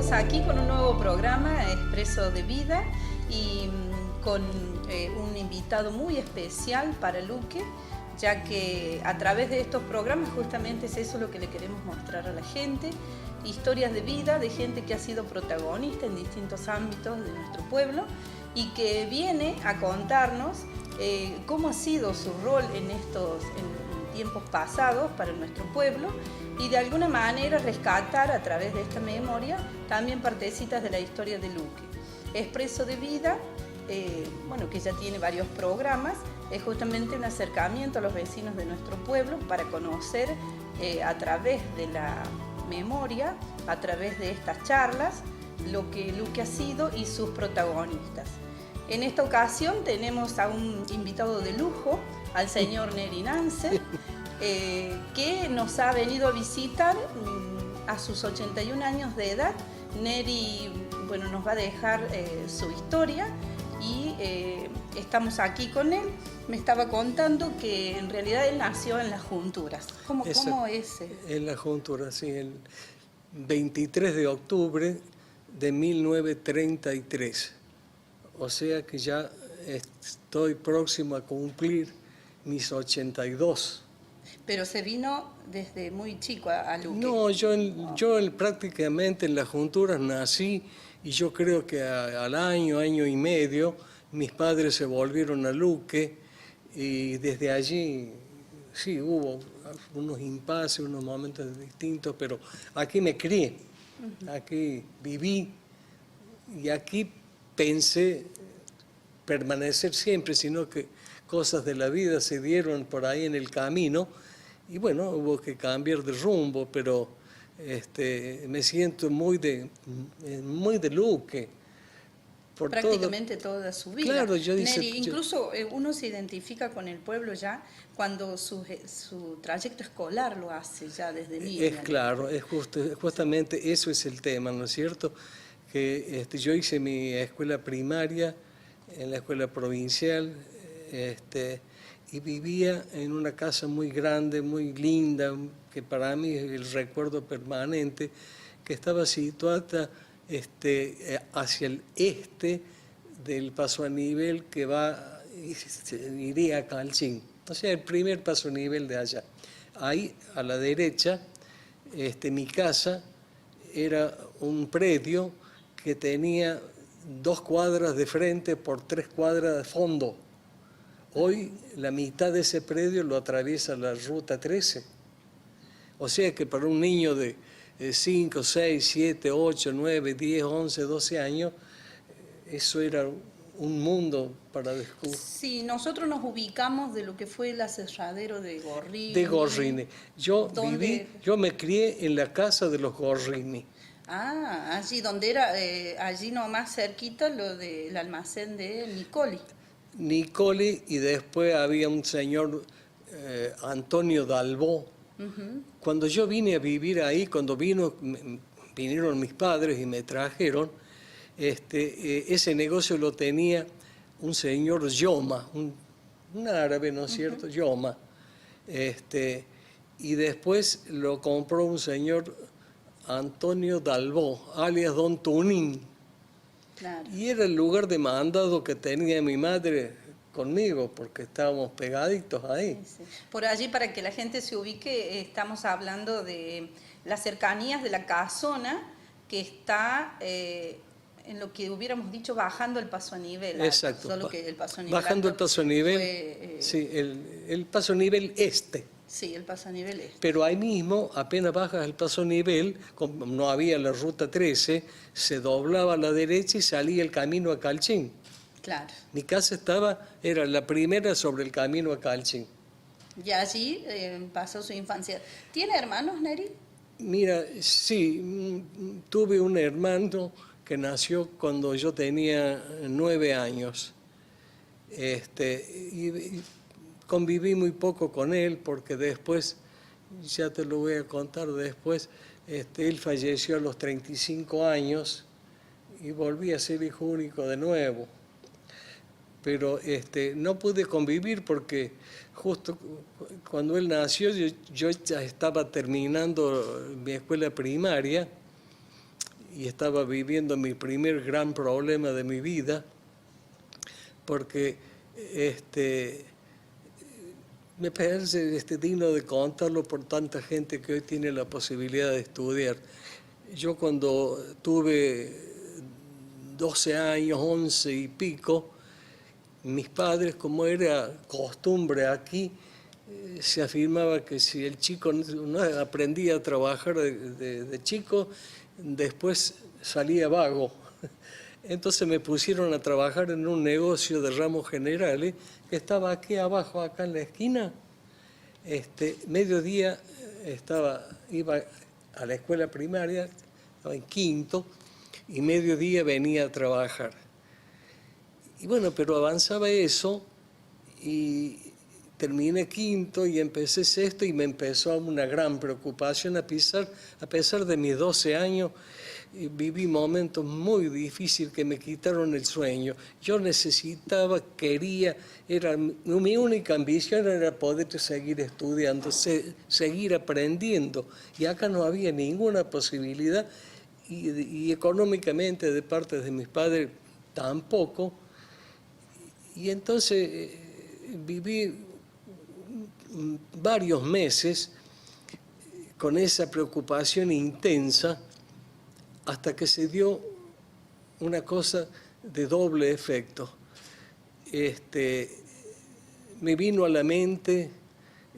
estamos aquí con un nuevo programa, Expreso de Vida, y con un invitado muy especial para Luque, ya que a través de estos programas justamente es eso lo que le queremos mostrar a la gente, historias de vida de gente que ha sido protagonista en distintos ámbitos de nuestro pueblo y que viene a contarnos cómo ha sido su rol en tiempos pasados para nuestro pueblo y de alguna manera rescatar a través de esta memoria también partecitas de la historia de Luque. Expreso de Vida, bueno, que ya tiene varios programas, es justamente un acercamiento a los vecinos de nuestro pueblo para conocer a través de la memoria, a través de estas charlas, lo que Luque ha sido y sus protagonistas. En esta ocasión tenemos a un invitado de lujo, al señor Neri Nance, que nos ha venido a visitar a sus 81 años de edad. Neri, bueno, nos va a dejar su historia y estamos aquí con él. Me estaba contando que en realidad él nació en Las Junturas. ¿Cómo es? En Las Junturas, sí, el 23 de octubre de 1933. O sea que ya estoy próximo a cumplir mis 82. Pero se vino desde muy chico a Luque. No, yo prácticamente en Las Junturas nací y yo creo que al año y medio mis padres se volvieron a Luque y desde allí sí hubo unos impases, unos momentos distintos, pero aquí me crié, aquí viví y aquí pensé permanecer siempre, sino que cosas de la vida se dieron por ahí en el camino y bueno, hubo que cambiar de rumbo, pero me siento muy de Luque. Prácticamente toda su vida. Claro, incluso uno se identifica con el pueblo ya cuando su trayecto escolar lo hace ya desde niño. Es claro, justamente eso es el tema, ¿no es cierto? Que yo hice mi escuela primaria en la escuela provincial y vivía en una casa muy grande, muy linda, que para mí es el recuerdo permanente, que estaba situada hacia el este del paso a nivel que iría a Calchín, o sea, el primer paso a nivel de allá. Ahí a la derecha, mi casa era un predio que tenía 2 cuadras de frente por 3 cuadras de fondo. Hoy la mitad de ese predio lo atraviesa la ruta 13. O sea que para un niño de 5, 6, 7, 8, 9, 10, 11, 12 años, eso era un mundo para descubrir. Sí, nosotros nos ubicamos de lo que fue el aserradero de Gorrini. De Gorrini. Yo me crié en la casa de los Gorrini. Ah, allí donde era, allí nomás cerquita lo del almacén de Nicoli, y después había un señor, Antonio Dalbó. Cuando yo vine a vivir ahí, cuando vinieron mis padres y me trajeron, ese negocio lo tenía un señor Yoma, un árabe, ¿no es cierto? Yoma. Y después lo compró un señor Antonio Dalbó, alias Don Tunín. Claro. Y era el lugar de mandado que tenía mi madre conmigo, porque estábamos pegaditos ahí. Sí, sí. Por allí, para que la gente se ubique, estamos hablando de las cercanías de la casona, que está en lo que hubiéramos dicho bajando el paso a nivel. Exacto. Solo que el paso a nivel bajando el paso a nivel, sí, el paso a nivel este. Sí, el paso a nivel este. Pero ahí mismo, apenas bajas el paso a nivel, como no había la ruta 13, se doblaba a la derecha y salía el camino a Calchín. Claro. Mi casa era la primera sobre el camino a Calchín. Y allí pasó su infancia. ¿Tiene hermanos, Neri? Mira, sí, tuve un hermano que nació cuando yo tenía 9 años. Y conviví muy poco con él porque después, ya te lo voy a contar después, él falleció a los 35 años y volví a ser hijo único de nuevo. Pero no pude convivir porque justo cuando él nació yo ya estaba terminando mi escuela primaria y estaba viviendo mi primer gran problema de mi vida, porque me parece digno de contarlo por tanta gente que hoy tiene la posibilidad de estudiar. Yo cuando tuve 12 años, 11 y pico, mis padres, como era costumbre aquí, se afirmaba que si el chico no aprendía a trabajar de chico, después salía vago. Entonces me pusieron a trabajar en un negocio de ramos generales que estaba aquí abajo, acá en la esquina. Mediodía iba a la escuela primaria, estaba en quinto, y mediodía venía a trabajar. Y bueno, pero avanzaba eso y terminé quinto y empecé sexto y me empezó una gran preocupación a pesar de mis 12 años. Viví momentos muy difíciles que me quitaron el sueño. Yo necesitaba, mi única ambición era poder seguir estudiando, seguir aprendiendo. Y acá no había ninguna posibilidad y económicamente de parte de mis padres tampoco. Y entonces viví varios meses con esa preocupación intensa hasta que se dio una cosa de doble efecto. Me vino a la mente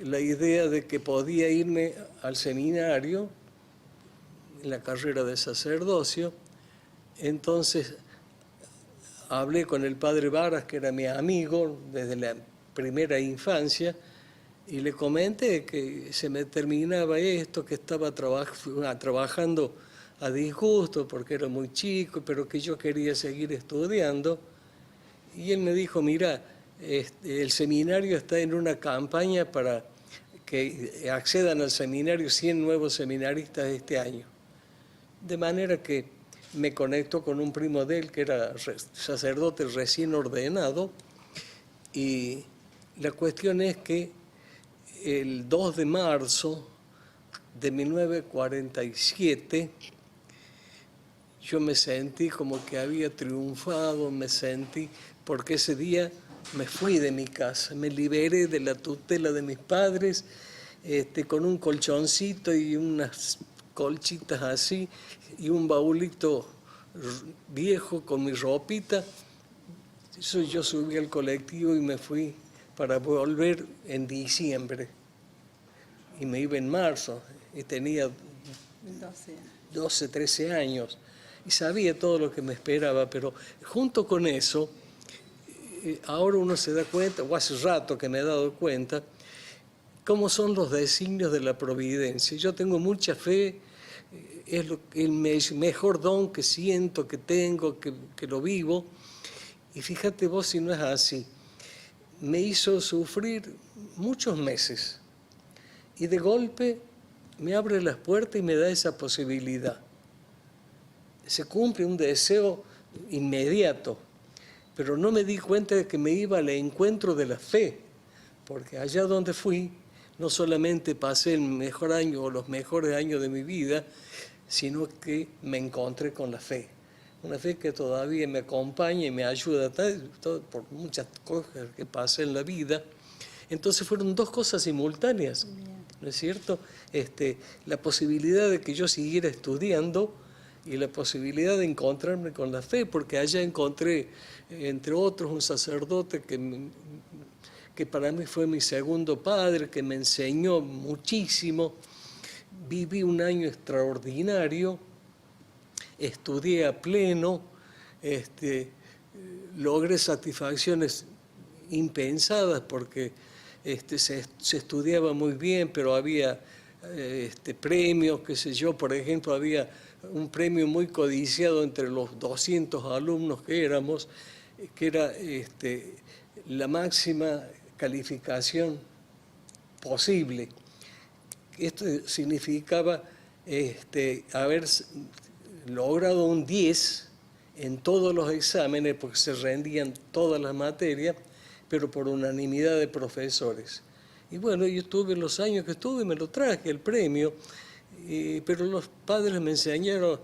la idea de que podía irme al seminario, en la carrera de sacerdocio. Entonces hablé con el padre Varas, que era mi amigo desde la primera infancia, y le comenté que se me terminaba esto, que estaba trabajando a disgusto porque era muy chico, pero que yo quería seguir estudiando. Y él me dijo, mira, el seminario está en una campaña para que accedan al seminario 100 nuevos seminaristas este año. De manera que me conectó con un primo de él que era sacerdote recién ordenado, y la cuestión es que el 2 de marzo de 1947 yo me sentí como que había triunfado, porque ese día me fui de mi casa, me liberé de la tutela de mis padres, con un colchoncito y unas colchitas así, y un baúlito viejo con mi ropita. Eso, yo subí al colectivo y me fui para volver en diciembre. Y me iba en marzo, y tenía 12, 13 años. Y sabía todo lo que me esperaba, pero junto con eso, ahora uno se da cuenta, o hace rato que me he dado cuenta, cómo son los designios de la providencia. Yo tengo mucha fe, es el mejor don que siento, que tengo, que lo vivo. Y fíjate vos si no es así. Me hizo sufrir muchos meses y de golpe me abre las puertas y me da esa posibilidad. Se cumple un deseo inmediato, pero no me di cuenta de que me iba al encuentro de la fe, porque allá donde fui, no solamente pasé el mejor año o los mejores años de mi vida, sino que me encontré con la fe. Una fe que todavía me acompaña y me ayuda por muchas cosas que pasé en la vida. Entonces fueron dos cosas simultáneas, ¿no es cierto? La posibilidad de que yo siguiera estudiando y la posibilidad de encontrarme con la fe, porque allá encontré, entre otros, un sacerdote que para mí fue mi segundo padre, que me enseñó muchísimo. Viví un año extraordinario, estudié a pleno, logré satisfacciones impensadas porque se estudiaba muy bien, pero había premios, qué sé yo. Por ejemplo, había un premio muy codiciado entre los 200 alumnos que éramos, que era la máxima calificación posible. Esto significaba haber logrado un 10 en todos los exámenes, porque se rendían todas las materias, pero por unanimidad de profesores. Y bueno, yo estuve los años que estuve, me lo traje el premio, pero los padres me enseñaron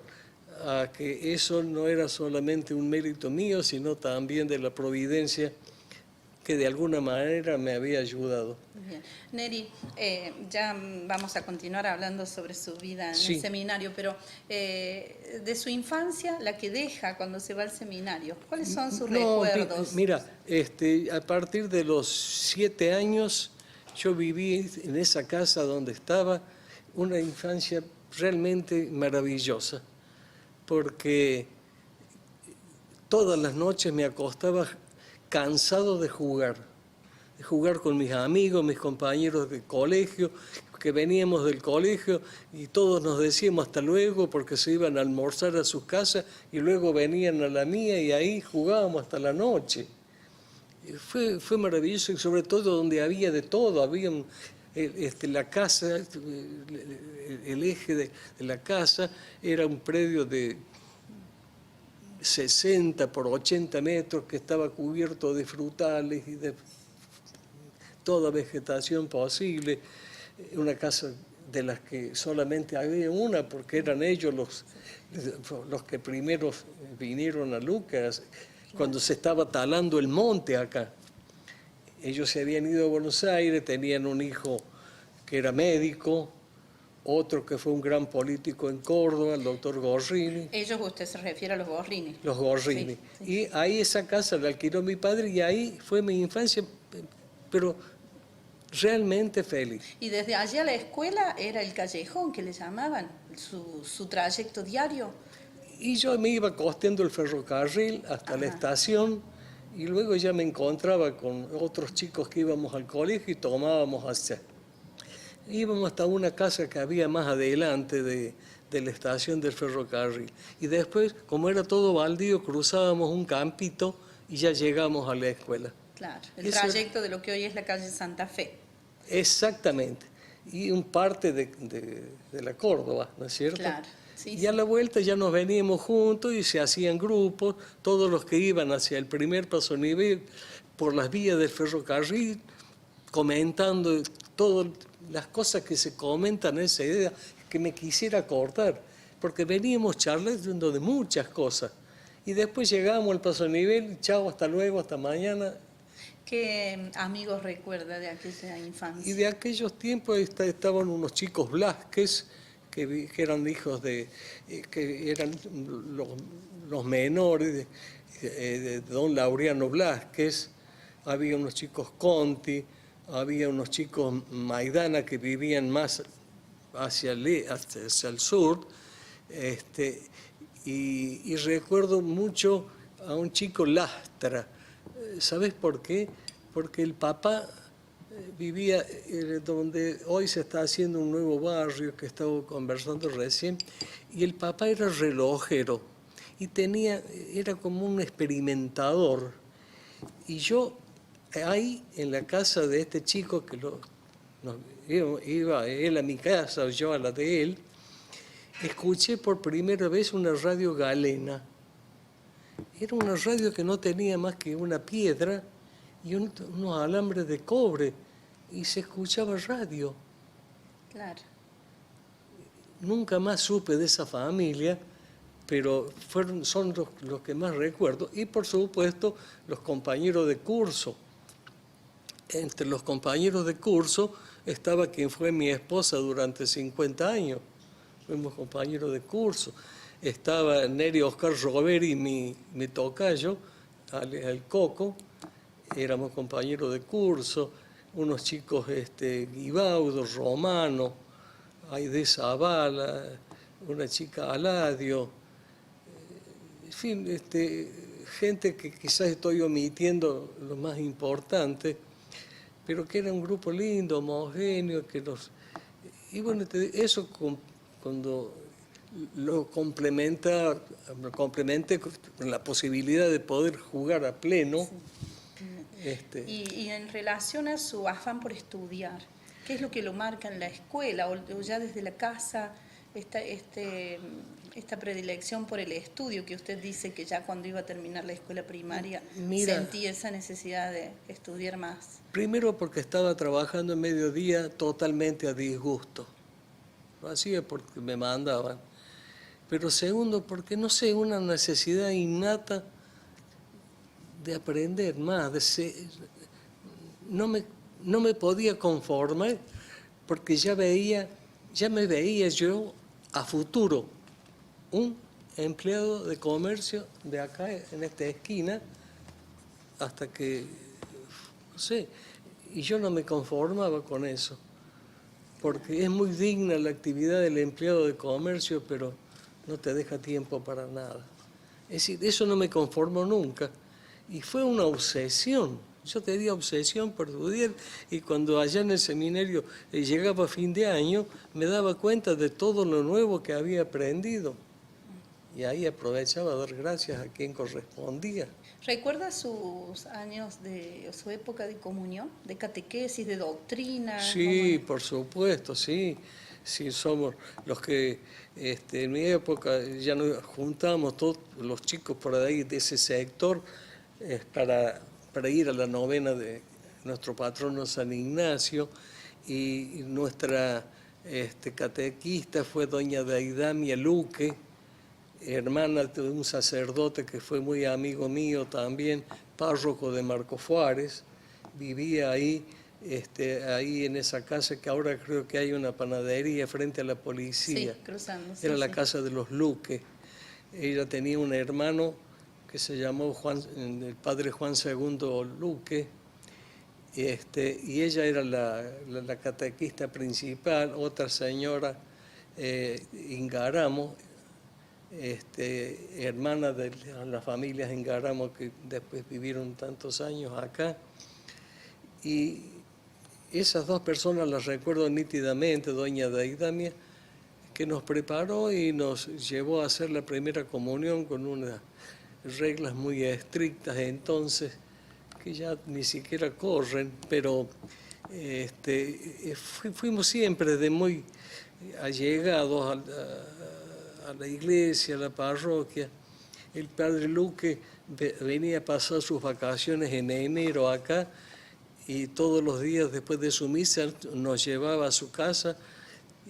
a que eso no era solamente un mérito mío, sino también de la providencia que de alguna manera me había ayudado. Bien. Neri, ya vamos a continuar hablando sobre su vida en Sí. el seminario, pero de su infancia, la que deja cuando se va al seminario, ¿cuáles son sus recuerdos? Mira, a partir de los 7 años yo viví en esa casa donde estaba una infancia realmente maravillosa, porque todas las noches me acostaba cansado de jugar con mis amigos, mis compañeros de colegio, que veníamos del colegio y todos nos decíamos hasta luego porque se iban a almorzar a sus casas y luego venían a la mía y ahí jugábamos hasta la noche. Fue maravilloso y sobre todo donde había de todo, había la casa, el eje de la casa era un predio de 60 por 80 metros que estaba cubierto de frutales y de toda vegetación posible, una casa de las que solamente había una porque eran ellos los que primero vinieron a Lucas, cuando se estaba talando el monte acá. Ellos se habían ido a Buenos Aires, tenían un hijo que era médico, otro que fue un gran político en Córdoba, el doctor Gorrini. Ellos, usted se refiere a los Gorrini. Los Gorrini. Sí, sí. Y ahí esa casa la alquiló mi padre y ahí fue mi infancia, pero realmente feliz. Y desde allí a la escuela era el callejón que le llamaban, su trayecto diario. Y yo me iba costeando el ferrocarril hasta la estación y luego ya me encontraba con otros chicos que íbamos al colegio y tomábamos íbamos hasta una casa que había más adelante de la estación del ferrocarril. Y después, como era todo baldío, cruzábamos un campito y ya llegamos a la escuela. Claro, el trayecto de lo que hoy es la calle Santa Fe. Exactamente. Y un parte de la Córdoba, ¿no es cierto? Claro. Sí, y a la vuelta ya nos veníamos juntos y se hacían grupos, todos los que iban hacia el primer paso nivel por las vías del ferrocarril, comentando todas las cosas que se comentan en esa idea, que me quisiera cortar, porque veníamos charlando de muchas cosas. Y después llegamos al paso nivel, chao, hasta luego, hasta mañana. ¿Qué amigos recuerda de aquella infancia? Y de aquellos tiempos estaban unos chicos Blázquez, que eran hijos que eran los menores de don Laureano Blázquez, había unos chicos Conti, había unos chicos Maidana que vivían más hacia el sur, y recuerdo mucho a un chico Lastra. ¿Sabes por qué? Porque el papá vivía donde hoy se está haciendo un nuevo barrio que estaba conversando recién, y el papá era relojero y era como un experimentador. Y yo ahí en la casa de este chico, que iba él a mi casa, yo a la de él, escuché por primera vez una radio galena. Era una radio que no tenía más que una piedra y unos alambres de cobre, y se escuchaba radio. Claro. Nunca más supe de esa familia, pero son los que más recuerdo. Y por supuesto, los compañeros de curso. Entre los compañeros de curso estaba quien fue mi esposa durante 50 años. Fuimos compañeros de curso. Estaba Neri Oscar Roveri, mi tocayo, el Coco. Éramos compañeros de curso. Unos chicos Guibaudo, Romano, Aide Zavala, una chica Aladio. En fin, gente que quizás estoy omitiendo lo más importante, pero que era un grupo lindo, homogéneo, y bueno, eso cuando lo complemente con la posibilidad de poder jugar a pleno. Sí. Y en relación a su afán por estudiar, ¿qué es lo que lo marca en la escuela o ya desde la casa, esta predilección por el estudio que usted dice que ya cuando iba a terminar la escuela primaria sentía esa necesidad de estudiar más? Primero porque estaba trabajando en mediodía totalmente a disgusto. Lo hacía porque me mandaban. pero segundo, porque no sé, una necesidad innata de aprender más, no me podía conformar, porque ya me veía yo a futuro un empleado de comercio de acá en esta esquina, hasta que, no sé, y yo no me conformaba con eso, porque es muy digna la actividad del empleado de comercio, pero no te deja tiempo para nada. Es decir, eso no me conformó nunca, y fue una obsesión. Yo tenía obsesión por estudiar, y cuando allá en el seminario llegaba fin de año, me daba cuenta de todo lo nuevo que había aprendido. Y ahí aprovechaba a dar gracias a quien correspondía. ¿Recuerda sus años su época de comunión, de catequesis, de doctrina? Sí, por supuesto, sí. Sí, somos los que en mi época ya nos juntamos todos los chicos por ahí de ese sector para ir a la novena de nuestro patrono San Ignacio, y nuestra catequista fue doña Deidamia Luque, hermana de un sacerdote que fue muy amigo mío también, párroco de Marcos Juárez. Vivía ahí en esa casa que ahora creo que hay una panadería frente a la policía. Sí, cruzando. Era la casa de los Luque. Ella tenía un hermano que se llamó el padre Juan II Luque, y ella era la catequista principal. Otra señora, Ingaramo, hermana de las familias Ingaramo que después vivieron tantos años acá. Y esas dos personas las recuerdo nítidamente, doña Deidamia, que nos preparó y nos llevó a hacer la primera comunión con unas reglas muy estrictas entonces, que ya ni siquiera corren, pero fuimos siempre de muy allegados a la iglesia, a la parroquia. El padre Luque venía a pasar sus vacaciones en enero acá, y todos los días después de su misa nos llevaba a su casa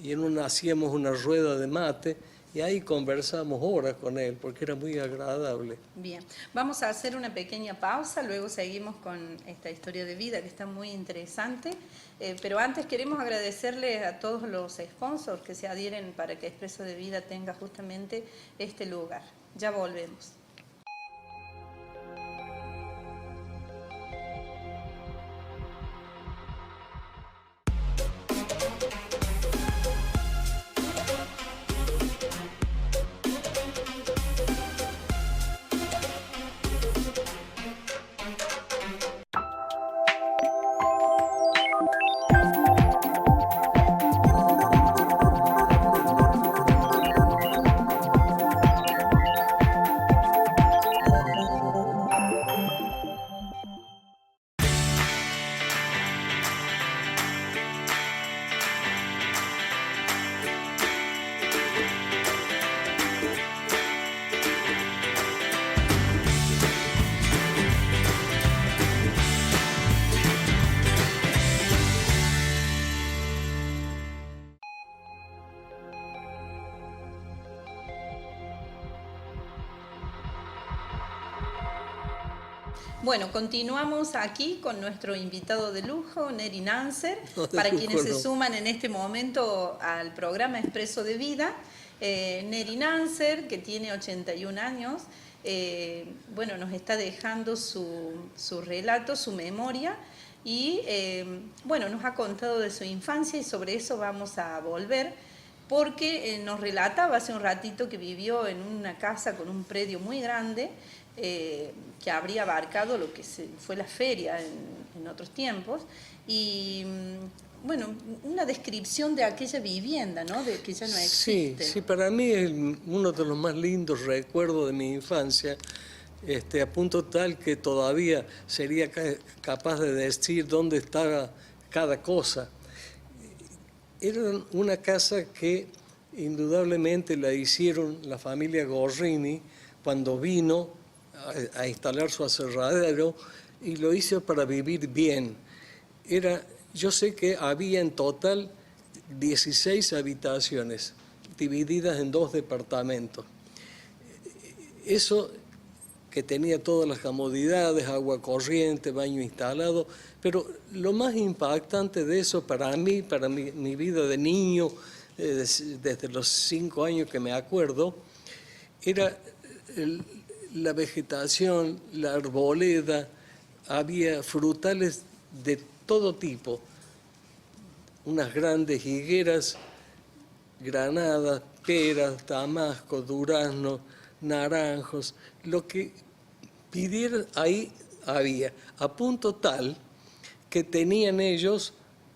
y hacíamos una rueda de mate, y ahí conversamos horas con él, porque era muy agradable. Bien, vamos a hacer una pequeña pausa, luego seguimos con esta historia de vida que está muy interesante, pero antes queremos agradecerle a todos los sponsors que se adhieren para que Expreso de Vida tenga justamente este lugar. Ya volvemos. Bueno, continuamos aquí con nuestro invitado de lujo, Neri Nanser, para quienes se suman en este momento al programa Expreso de Vida. Neri Nanser, que tiene 81 años, bueno, nos está dejando su relato, su memoria, y bueno, nos ha contado de su infancia, y sobre eso vamos a volver, porque nos relataba hace un ratito que vivió en una casa con un predio muy grande, que habría abarcado lo que fue la feria en otros tiempos, y bueno, una descripción de aquella vivienda, ¿no? De que ya no existe. Sí, para mí es uno de los más lindos recuerdos de mi infancia, a punto tal que todavía sería capaz de decir dónde estaba cada cosa. Era una casa que indudablemente la hicieron la familia Gorrini cuando vino a instalar su aserradero, y lo hizo para vivir bien. Yo sé que había en total 16 habitaciones, divididas en 2 departamentos. Eso que tenía todas las comodidades, agua corriente, baño instalado, pero lo más impactante de eso para mí, para mi vida de niño, desde los 5 años que me acuerdo, era la vegetación, la arboleda, había frutales de todo tipo, unas grandes higueras, granadas, peras, damasco, durazno, naranjos, lo que pidieran ahí había, a punto tal que tenían ellos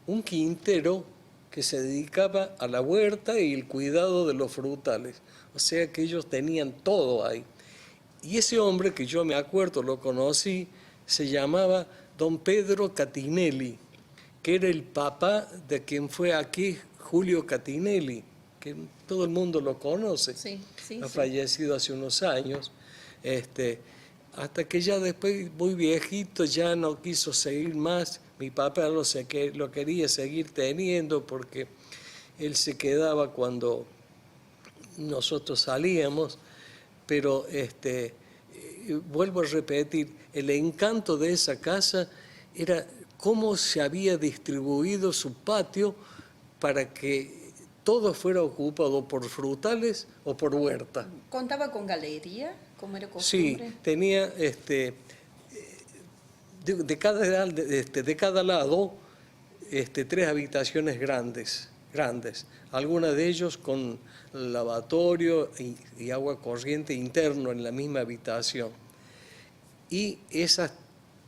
un quintero que se dedicaba a la huerta y el cuidado de los frutales, o sea que ellos tenían todo ahí. Y ese hombre que yo me acuerdo, lo conocí, se llamaba don Pedro Catinelli, que era el papá de quien fue aquí Julio Catinelli, que todo el mundo lo conoce, ha fallecido hace unos años, hasta que ya después, muy viejito, ya no quiso seguir más. Mi papá lo quería seguir teniendo porque él se quedaba cuando nosotros salíamos, pero vuelvo a repetir, el encanto de esa casa era cómo se había distribuido su patio para que todo fuera ocupado por frutales o por huerta. ¿Contaba con galería, como era costumbre? Sí, tenía de cada lado 3 habitaciones grandes, algunas de ellos con lavatorio y agua corriente interno en la misma habitación. Y esas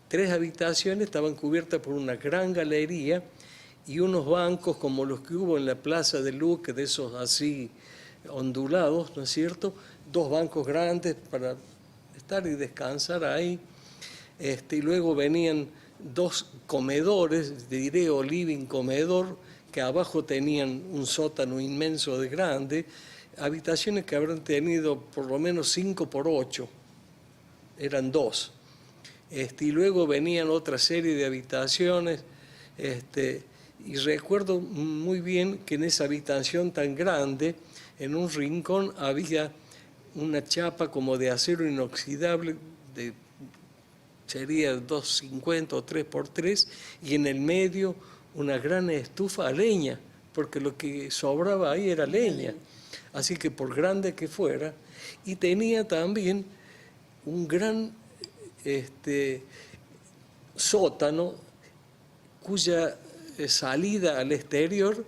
3 habitaciones estaban cubiertas por una gran galería y unos bancos como los que hubo en la Plaza de Luque, de esos así ondulados, ¿no es cierto? 2 bancos grandes para estar y descansar ahí. Y luego venían 2 comedores, diré o living comedor, que abajo tenían un sótano inmenso de grande, habitaciones que habrán tenido por lo menos 5 por 8, eran 2. Y luego venían otra serie de habitaciones, y recuerdo muy bien que en esa habitación tan grande, en un rincón había una chapa como de acero inoxidable, sería 2,50 o 3 por 3, y en el medio una gran estufa a leña, porque lo que sobraba ahí era leña, así que por grande que fuera, y tenía también un gran sótano cuya salida al exterior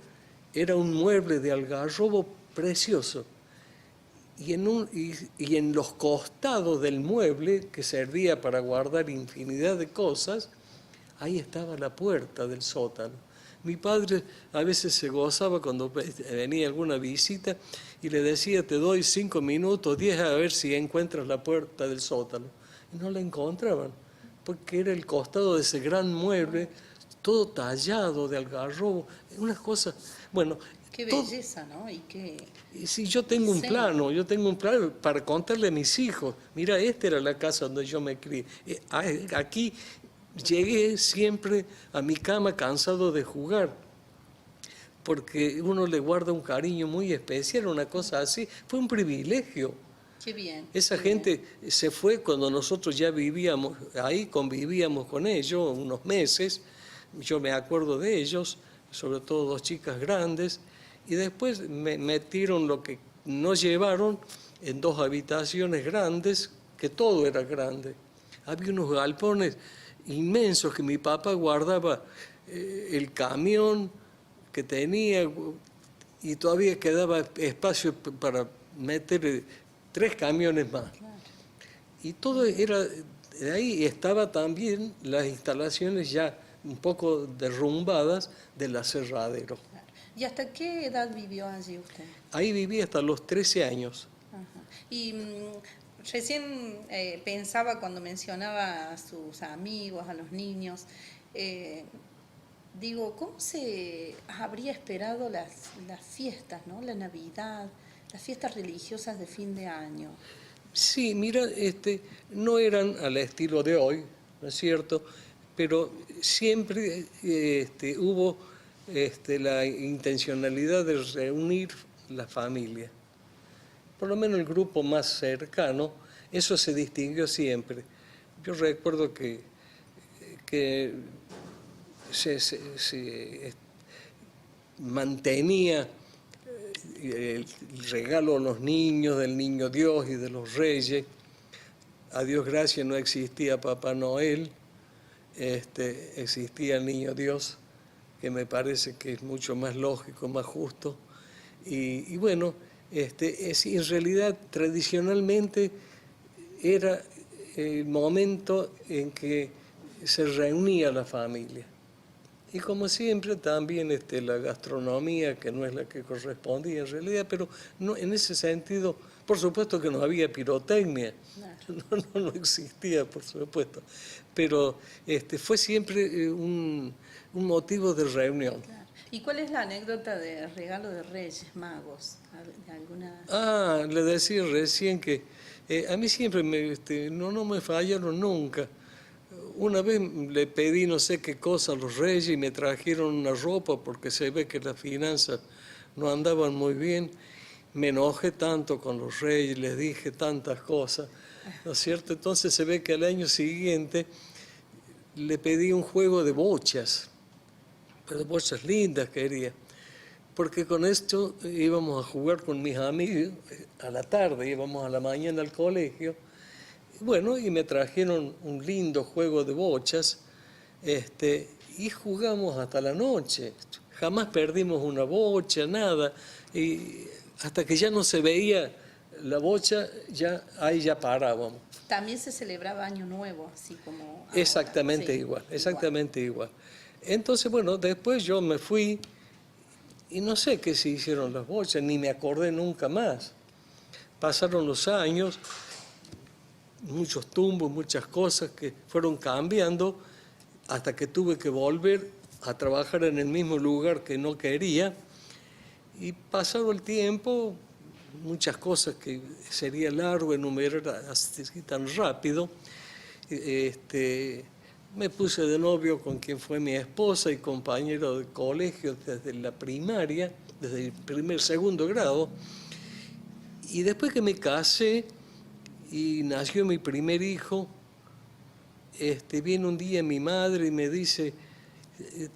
era un mueble de algarrobo precioso, y en los costados del mueble, que servía para guardar infinidad de cosas, ahí estaba la puerta del sótano. Mi padre a veces se gozaba cuando venía alguna visita y le decía, te doy 5 minutos, 10 a ver si encuentras la puerta del sótano. Y no la encontraban, porque era el costado de ese gran mueble, todo tallado de algarrobo, unas cosas, bueno. Qué belleza, ¿no? Sí, yo tengo un plano para contarle a mis hijos. Mira, esta era la casa donde yo me crié. Aquí llegué siempre a mi cama cansado de jugar, porque uno le guarda un cariño muy especial, una cosa así. Fue un privilegio. Qué bien. Esa gente se fue cuando nosotros ya vivíamos ahí, convivíamos con ellos unos meses. Yo me acuerdo de ellos, sobre todo 2 chicas grandes, y después me metieron lo que nos llevaron en 2 habitaciones grandes, que todo era grande. Había unos galpones inmensos que mi papá guardaba el camión que tenía, y todavía quedaba espacio para meter 3 camiones más. Y todo era, de ahí estaba también las instalaciones ya un poco derrumbadas del aserradero. ¿Y hasta qué edad vivió allí usted? Ahí viví hasta los 13 años. Ajá. Y recién pensaba cuando mencionaba a sus amigos, a los niños, digo, ¿cómo se habría esperado las fiestas, ¿no? La Navidad, las fiestas religiosas de fin de año? Sí, mira, no eran al estilo de hoy, ¿no es cierto? Pero siempre hubo la intencionalidad de reunir la familia. Por lo menos el grupo más cercano, eso se distinguió siempre. Yo recuerdo que se mantenía el regalo a los niños, del niño Dios y de los reyes. A Dios gracias no existía Papá Noel, existía el niño Dios, que me parece que es mucho más lógico, más justo. Y bueno, en realidad tradicionalmente era el momento en que se reunía la familia. Y como siempre también la gastronomía, que no es la que correspondía en realidad, pero no, en ese sentido, por supuesto que no había pirotecnia, no existía, por supuesto, pero fue siempre un motivo de reunión. Claro. ¿Y cuál es la anécdota de regalo de Reyes Magos? ¿De alguna? Le decía recién que a mí siempre no me fallaron nunca. Una vez le pedí no sé qué cosa a los reyes y me trajeron una ropa porque se ve que las finanzas no andaban muy bien. Me enojé tanto con los reyes, les dije tantas cosas, ¿no es cierto? Entonces se ve que al año siguiente le pedí un juego de bochas, pero bochas lindas quería, porque con esto íbamos a jugar con mis amigos a la tarde, íbamos a la mañana al colegio. Bueno, y me trajeron un lindo juego de bochas, y jugamos hasta la noche. Jamás perdimos una bocha, nada. Y hasta que ya no se veía la bocha, ahí ya parábamos. También se celebraba Año Nuevo, así como ahora. Exactamente Sí, igual, exactamente igual. Entonces, bueno, después yo me fui y no sé qué se hicieron las bochas, ni me acordé nunca más. Pasaron los años, muchos tumbos, muchas cosas que fueron cambiando hasta que tuve que volver a trabajar en el mismo lugar que no quería. Y pasado el tiempo, muchas cosas que sería largo enumerar así tan rápido, me puse de novio con quien fue mi esposa y compañero de colegio desde la primaria, desde el segundo grado. Y después que me casé y nació mi primer hijo, viene un día mi madre y me dice,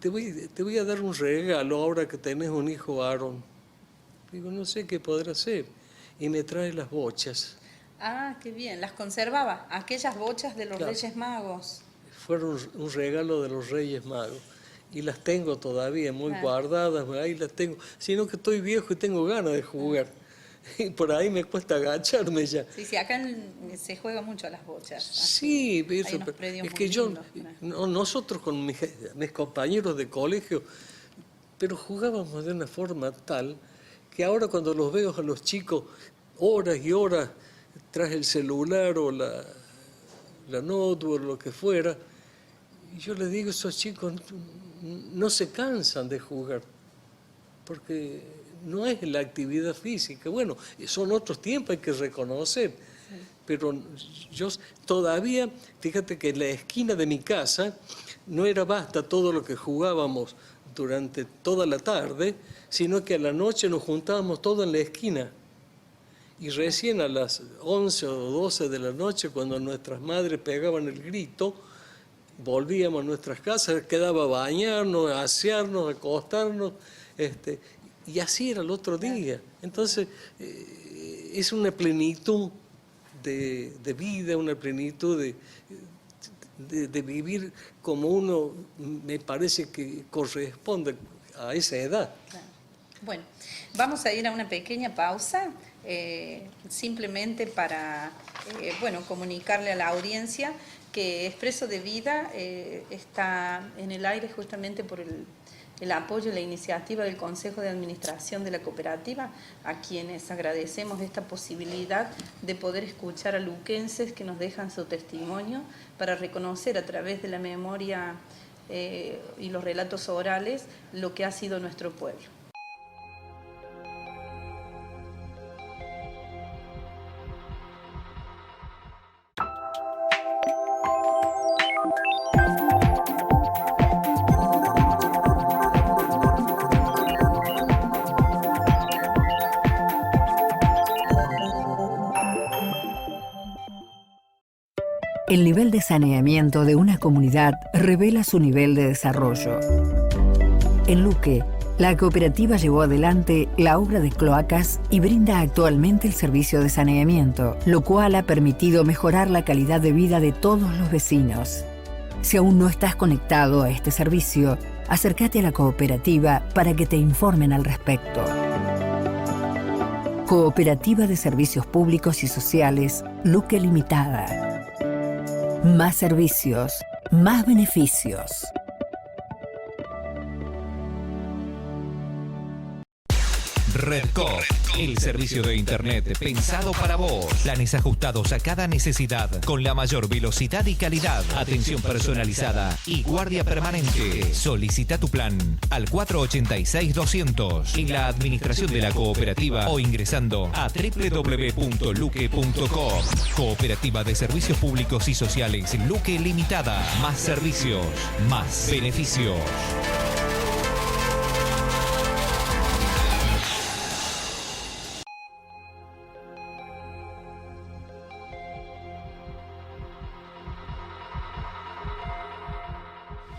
te voy a dar un regalo ahora que tenés un hijo varón. Digo, no sé qué podrá ser. Y me trae las bochas. Ah, qué bien. ¿Las conservaba? Aquellas bochas de los Claro. Reyes Magos. Fueron un regalo de los Reyes Magos. Y las tengo todavía muy guardadas, ahí las tengo. Sino que estoy viejo y tengo ganas de jugar. Y por ahí me cuesta agacharme ya. Sí, acá se juega mucho a las bochas. Sí, hay unos predios es que muy yo, lindos, nosotros con mis compañeros de colegio, pero jugábamos de una forma tal que ahora cuando los veo a los chicos horas y horas tras el celular o la notebook o lo que fuera, y yo les digo, esos chicos no se cansan de jugar, porque no es la actividad física. Bueno, son otros tiempos, hay que reconocer. Sí. Pero yo todavía, fíjate que en la esquina de mi casa no era basta todo lo que jugábamos durante toda la tarde, sino que a la noche nos juntábamos todos en la esquina. Y recién a las 11 o 12 de la noche, cuando nuestras madres pegaban el grito, volvíamos a nuestras casas, quedaba bañarnos, asearnos, acostarnos, y así era el otro día. Entonces, es una plenitud de vida, una plenitud de vivir como uno, me parece que corresponde a esa edad. Claro. Bueno, vamos a ir a una pequeña pausa, simplemente para comunicarle a la audiencia que Expreso de Vida está en el aire justamente por el apoyo y la iniciativa del Consejo de Administración de la Cooperativa, a quienes agradecemos esta posibilidad de poder escuchar a luquenses que nos dejan su testimonio para reconocer a través de la memoria y los relatos orales lo que ha sido nuestro pueblo. El nivel de saneamiento de una comunidad revela su nivel de desarrollo. En Luque, la cooperativa llevó adelante la obra de cloacas y brinda actualmente el servicio de saneamiento, lo cual ha permitido mejorar la calidad de vida de todos los vecinos. Si aún no estás conectado a este servicio, acércate a la cooperativa para que te informen al respecto. Cooperativa de Servicios Públicos y Sociales, Luque Limitada. Más servicios, más beneficios. Redcop, el servicio de internet pensado para vos. Planes ajustados a cada necesidad con la mayor velocidad y calidad. Atención personalizada y guardia permanente. Solicita tu plan al 486-200 en la administración de la cooperativa o ingresando a www.luque.com. Cooperativa de Servicios Públicos y Sociales Luque Limitada. Más servicios, más beneficios.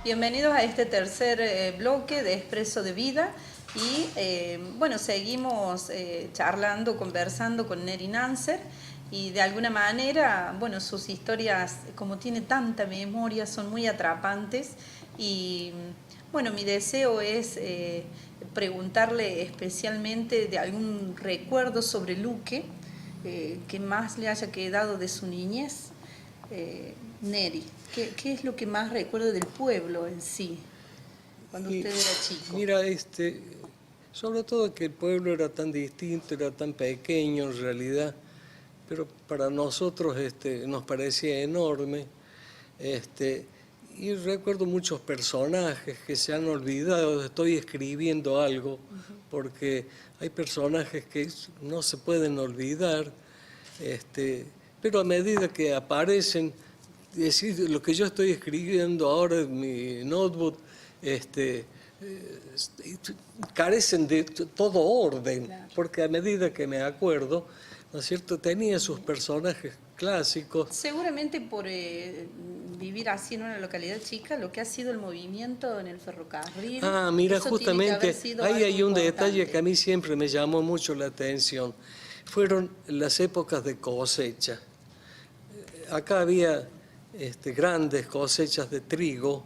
Bienvenidos a este tercer bloque de Expreso de Vida y bueno, seguimos charlando, conversando con Neri Nancer y de alguna manera, bueno, sus historias, como tiene tanta memoria, son muy atrapantes y bueno, mi deseo es preguntarle especialmente de algún recuerdo sobre Luque que más le haya quedado de su niñez. Neri, ¿qué es lo que más recuerda del pueblo en sí, cuando usted era chico? Mira, sobre todo que el pueblo era tan distinto, era tan pequeño en realidad, pero para nosotros nos parecía enorme. Y recuerdo muchos personajes que se han olvidado. Estoy escribiendo algo, porque hay personajes que no se pueden olvidar, pero a medida que aparecen, decir, lo que yo estoy escribiendo ahora en mi notebook, carecen de todo orden, claro. Porque a medida que me acuerdo, ¿no es cierto?, tenía sus personajes clásicos. Seguramente por vivir así en una localidad chica, lo que ha sido el movimiento en el ferrocarril. Ah, mira, justamente ahí hay un detalle que a mí siempre me llamó mucho la atención. Fueron las épocas de cosecha. Acá había grandes cosechas de trigo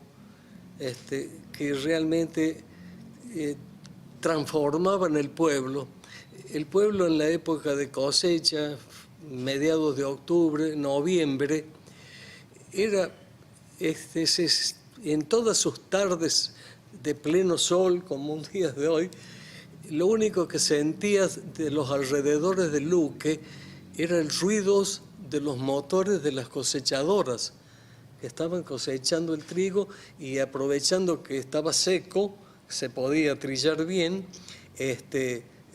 que realmente transformaban el pueblo. El pueblo en la época de cosecha, mediados de octubre, noviembre, era en todas sus tardes de pleno sol, como un día de hoy, lo único que sentías de los alrededores de Luque era el ruido de los motores de las cosechadoras que estaban cosechando el trigo y aprovechando que estaba seco, se podía trillar bien,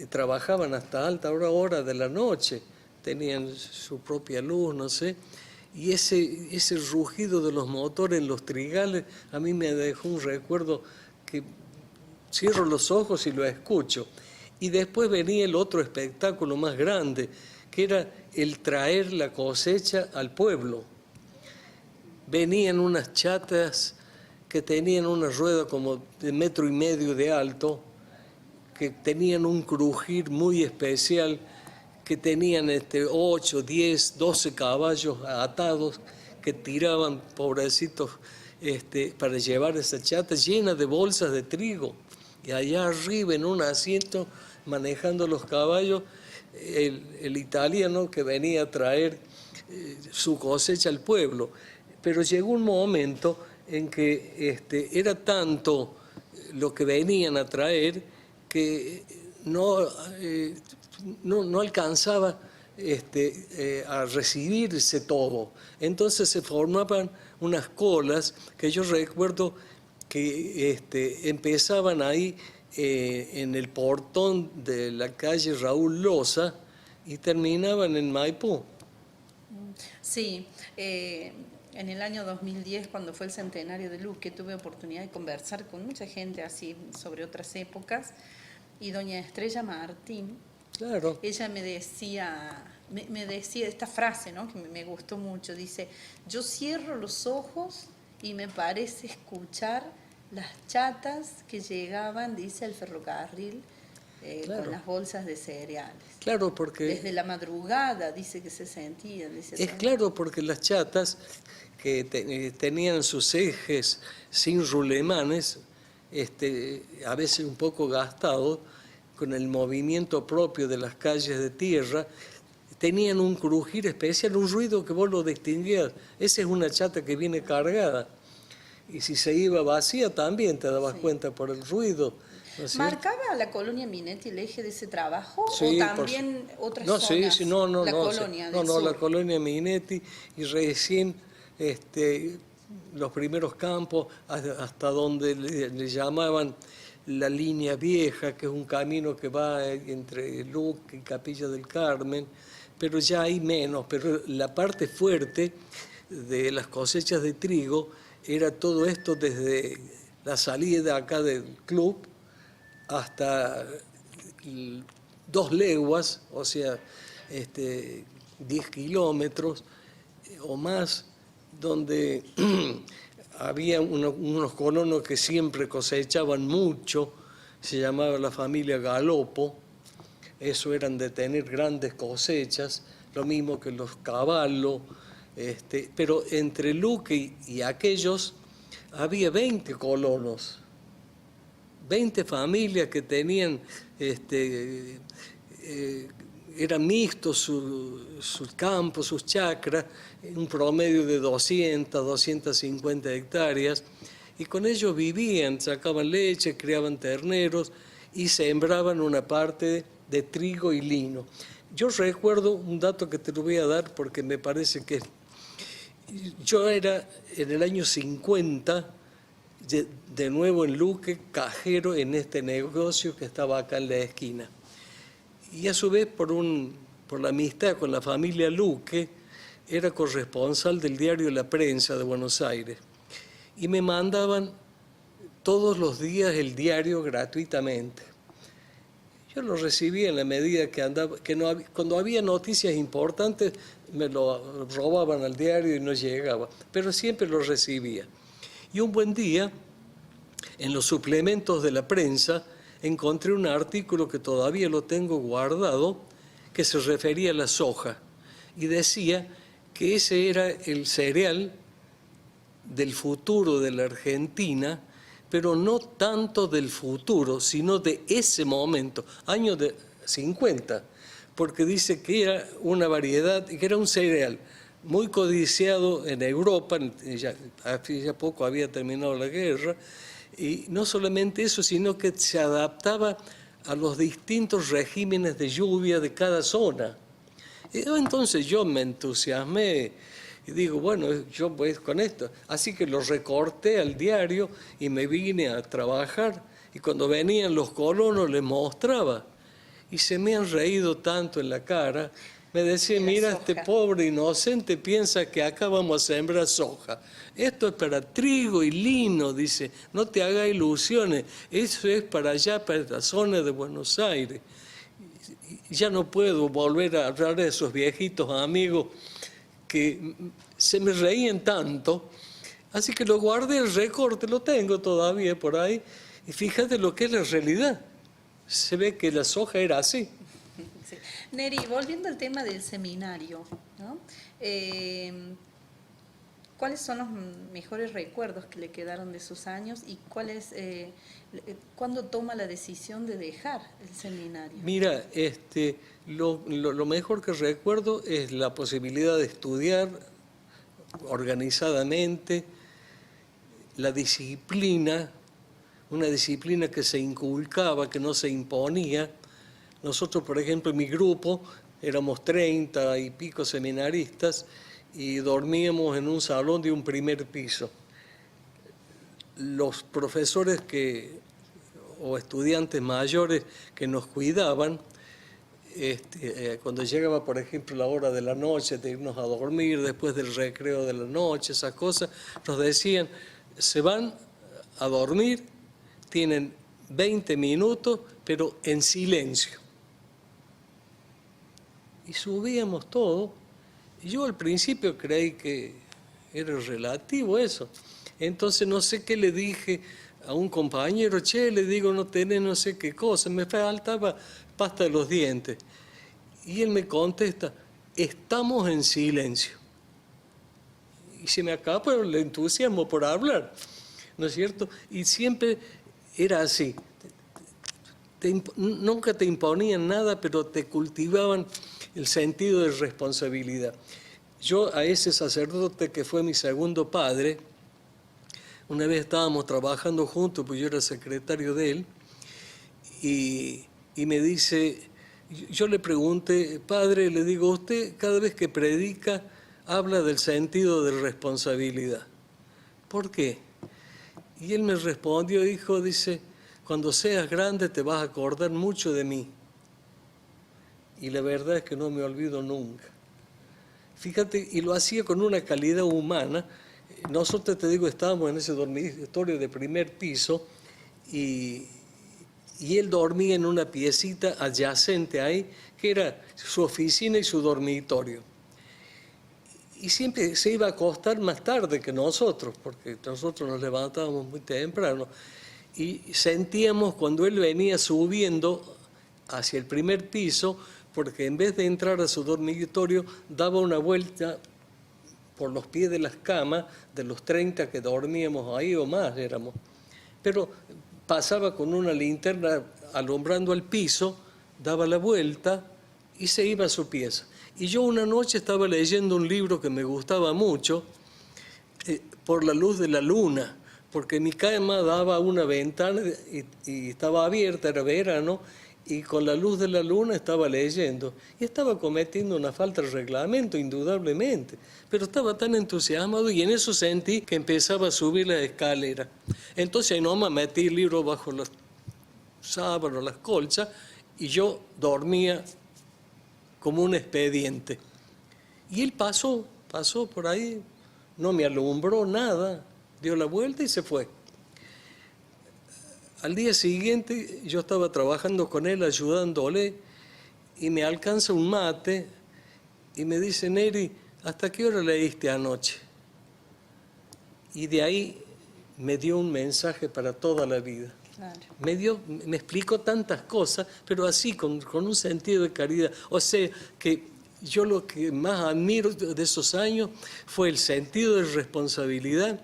trabajaban hasta alta hora de la noche, tenían su propia luz, no sé, y ese rugido de los motores en los trigales a mí me dejó un recuerdo que cierro los ojos y lo escucho. Y después venía el otro espectáculo más grande, que era el traer la cosecha al pueblo. Venían unas chatas que tenían una rueda como de 1,5 metros de alto, que tenían un crujir muy especial, que tenían 8, 10, 12 caballos atados, que tiraban, pobrecitos, para llevar esa chata llena de bolsas de trigo. Y allá arriba, en un asiento, manejando los caballos, el italiano que venía a traer su cosecha al pueblo. Pero llegó un momento en que era tanto lo que venían a traer que no alcanzaba a recibirse todo. Entonces se formaban unas colas que yo recuerdo que empezaban ahí en el portón de la calle Raúl Loza y terminaban en Maipú. Sí, en el año 2010, cuando fue el centenario de Luque, tuve oportunidad de conversar con mucha gente así sobre otras épocas, y doña Estrella Martín, claro, ella me decía, me decía esta frase, ¿no? Que me gustó mucho. Dice, yo cierro los ojos y me parece escuchar las chatas que llegaban, dice, al ferrocarril Claro. con las bolsas de cereales. Claro, porque... Desde la madrugada, dice que se sentían. Dice, Es claro, porque las chatas que tenían sus ejes sin rulemanes, a veces un poco gastados, con el movimiento propio de las calles de tierra, tenían un crujir especial, un ruido que vos lo distinguías. Esa es una chata que viene cargada. Y si se iba vacía también te dabas cuenta por el ruido. ¿No es cierto? ¿Marcaba la colonia Minetti el eje de ese trabajo Sí, o también otras no, zonas? Sí, no, la no, colonia no, del no, sur. la colonia Minetti y recién los primeros campos hasta donde le llamaban la línea vieja, que es un camino que va entre Luque y Capilla del Carmen, pero ya hay menos, pero la parte fuerte de las cosechas de trigo era todo esto desde la salida acá del club hasta 2 leguas, o sea, 10 kilómetros o más, donde había unos colonos que siempre cosechaban mucho, se llamaba la familia Galopo, eso eran de tener grandes cosechas, lo mismo que los Cavallo, pero entre Luque y aquellos había 20 colonos, 20 familias que tenían, eran mixtos sus campos, sus chacras, un promedio de 200, 250 hectáreas, y con ellos vivían, sacaban leche, criaban terneros y sembraban una parte de trigo y lino. Yo recuerdo un dato que te lo voy a dar porque me parece que yo era en el año 50, de nuevo en Luque, cajero en este negocio que estaba acá en la esquina. Y a su vez, por la amistad con la familia Luque, era corresponsal del diario La Prensa de Buenos Aires. Y me mandaban todos los días el diario gratuitamente. Yo lo recibía en la medida que andaba, cuando había noticias importantes me lo robaban al diario y no llegaba, pero siempre lo recibía. Y un buen día, en los suplementos de La Prensa, encontré un artículo que todavía lo tengo guardado, que se refería a la soja, y decía que ese era el cereal del futuro de la Argentina, pero no tanto del futuro, sino de ese momento, años de 50, porque dice que era una variedad, que era un cereal muy codiciado en Europa, ya poco había terminado la guerra, y no solamente eso, sino que se adaptaba a los distintos regímenes de lluvia de cada zona. Y entonces yo me entusiasmé y digo, bueno, yo voy con esto. Así que lo recorté al diario y me vine a trabajar. Y cuando venían los colonos les mostraba. Y se me han reído tanto en la cara. Me decían, mira, este pobre inocente piensa que acá vamos a sembrar soja. Esto es para trigo y lino, dice, no te hagas ilusiones. Eso es para allá, para la zona de Buenos Aires. Y ya no puedo volver a hablar de esos viejitos amigos que se me reían tanto, así que lo guardé, el recorte lo tengo todavía por ahí, y fíjate lo que es la realidad. Se ve que la soja era así. Sí. Neri, volviendo al tema del seminario, ¿no? ¿Cuáles son los mejores recuerdos que le quedaron de sus años y cuándo toma la decisión de dejar el seminario? Mira, lo mejor que recuerdo es la posibilidad de estudiar organizadamente, la disciplina, una disciplina que se inculcaba, que no se imponía. Nosotros, por ejemplo, en mi grupo éramos 30 y pico seminaristas y dormíamos en un salón de un primer piso. Los profesores o estudiantes mayores que nos cuidaban, cuando llegaba, por ejemplo, la hora de la noche de irnos a dormir, después del recreo de la noche, esas cosas, nos decían, se van a dormir, tienen 20 minutos, pero en silencio. y subíamos todo. Y yo al principio creí que era relativo eso. Entonces no sé qué le dije a un compañero, che, le digo, no tenés no sé qué cosa, me faltaba pasta de los dientes. Y él me contesta, estamos en silencio. Y se me acaba el entusiasmo por hablar, ¿no es cierto? Y siempre era así. Nunca te imponían nada, pero te cultivaban el sentido de responsabilidad. Yo a ese sacerdote que fue mi segundo padre, una vez estábamos trabajando juntos, pues yo era secretario de él, y me dice, yo le pregunté, padre, le digo, usted cada vez que predica habla del sentido de responsabilidad. ¿Por qué? Y él me respondió, hijo, dice, cuando seas grande te vas a acordar mucho de mí. Y la verdad es que no me olvido nunca. Fíjate, y lo hacía con una calidad humana. Nosotros, te digo, estábamos en ese dormitorio de primer piso y él dormía en una piecita adyacente ahí, que era su oficina y su dormitorio. Y siempre se iba a acostar más tarde que nosotros, porque nosotros nos levantábamos muy temprano. Y sentíamos cuando él venía subiendo hacia el primer piso, porque en vez de entrar a su dormitorio, daba una vuelta por los pies de las camas, de los 30 que dormíamos ahí o más éramos. Pero pasaba con una linterna alumbrando el piso, daba la vuelta y se iba a su pieza. Y yo una noche estaba leyendo un libro que me gustaba mucho, Por la luz de la luna, porque mi cama daba una ventana y estaba abierta, era verano, y con la luz de la luna estaba leyendo. Y estaba cometiendo una falta de reglamento, indudablemente, pero estaba tan entusiasmado y en eso sentí que empezaba a subir la escalera. Entonces nomás metí el libro bajo los sábanas, las colchas, y yo dormía como un expediente. Y él pasó por ahí, no me alumbró nada, dio la vuelta y se fue. Al día siguiente yo estaba trabajando con él, ayudándole, y me alcanza un mate y me dice, Neri, ¿hasta qué hora leíste anoche? Y de ahí me dio un mensaje para toda la vida. Claro. Me explicó tantas cosas, pero así, con un sentido de caridad. O sea, que yo lo que más admiro de esos años fue el sentido de responsabilidad,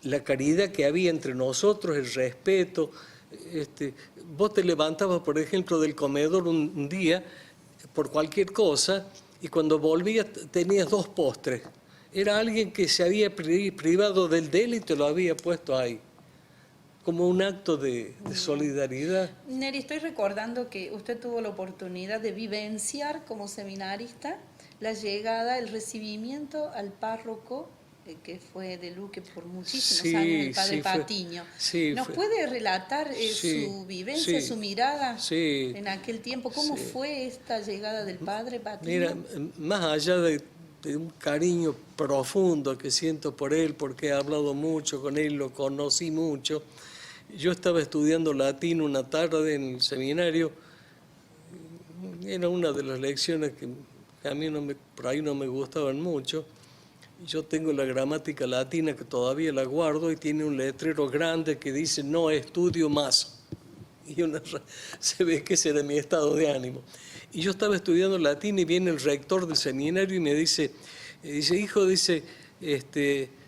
la caridad que había entre nosotros, el respeto. Vos te levantabas, por ejemplo, del comedor un día por cualquier cosa y cuando volvías tenías 2 postres. Era alguien que se había privado del de él y te lo había puesto ahí, como un acto de solidaridad. Neri, estoy recordando que usted tuvo la oportunidad de vivenciar como seminarista la llegada, el recibimiento al párroco que fue de Luque por muchísimos años, el padre Patiño. ¿Nos puede relatar su vivencia, su mirada en aquel tiempo? ¿Cómo fue esta llegada del padre Patiño? Mira, más allá de un cariño profundo que siento por él, porque he hablado mucho con él, lo conocí mucho. Yo estaba estudiando latín una tarde en el seminario, era una de las lecciones que a mí por ahí no me gustaban mucho. Yo tengo la gramática latina que todavía la guardo y tiene un letrero grande que dice no estudio más. Y se ve que ese era mi estado de ánimo. Y yo estaba estudiando latín y viene el rector del seminario y me dice hijo,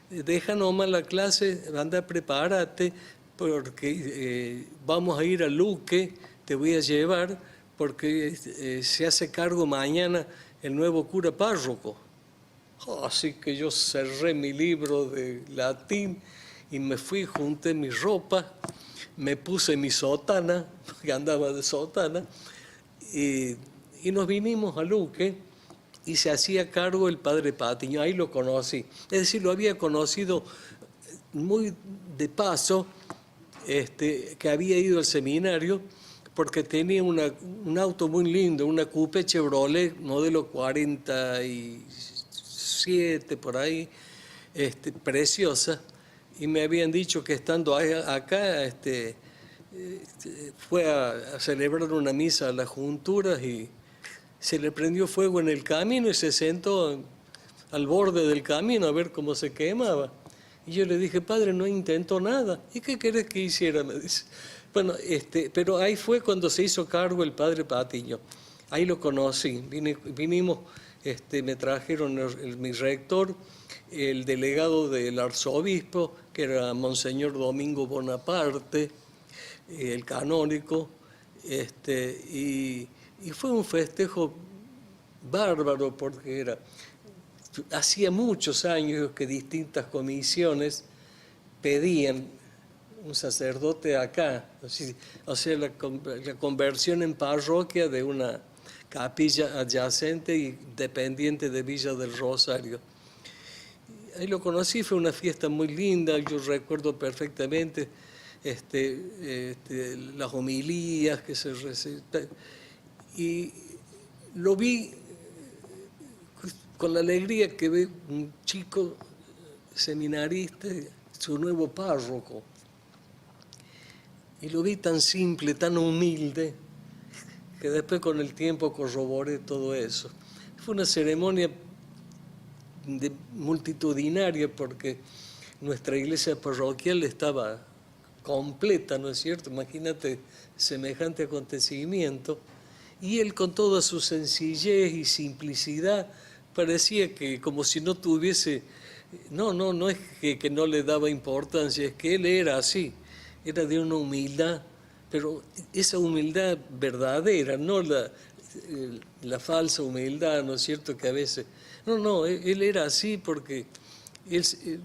deja nomás la clase, anda, prepárate, porque vamos a ir a Luque, te voy a llevar, porque se hace cargo mañana el nuevo cura párroco. Así que yo cerré mi libro de latín y me fui, junté mi ropa, me puse mi sotana, porque andaba de sotana, y nos vinimos a Luque y se hacía cargo el padre Patiño, ahí lo conocí. Es decir, lo había conocido muy de paso, que había ido al seminario, porque tenía un auto muy lindo, una coupé Chevrolet, modelo 47, por ahí, preciosa, y me habían dicho que estando acá, fue a celebrar una misa a las junturas y se le prendió fuego en el camino y se sentó al borde del camino a ver cómo se quemaba. Y yo le dije, padre, no intentó nada. ¿Y qué querés que hiciera? Me dice. Bueno, pero ahí fue cuando se hizo cargo el padre Patiño. Ahí lo conocí. Vinimos, me trajeron mi rector, el delegado del arzobispo, que era Monseñor Domingo Bonaparte, el canónico, y fue un festejo bárbaro porque hacía muchos años que distintas comisiones pedían un sacerdote acá, o sea, la conversión en parroquia de una capilla adyacente y dependiente de Villa del Rosario. Ahí lo conocí, fue una fiesta muy linda, yo recuerdo perfectamente las homilías que se recitan, y lo vi con la alegría que ve un chico seminarista, su nuevo párroco, y lo vi tan simple, tan humilde, que después con el tiempo corroboré todo eso. Fue una ceremonia multitudinaria porque nuestra iglesia parroquial estaba completa, ¿no es cierto? Imagínate semejante acontecimiento. Y él, con toda su sencillez y simplicidad, parecía que como si no tuviese... No es que no le daba importancia, es que él era así, era de una humildad, pero esa humildad verdadera, no la falsa humildad, ¿no es cierto? Que a veces... No, él era así porque él,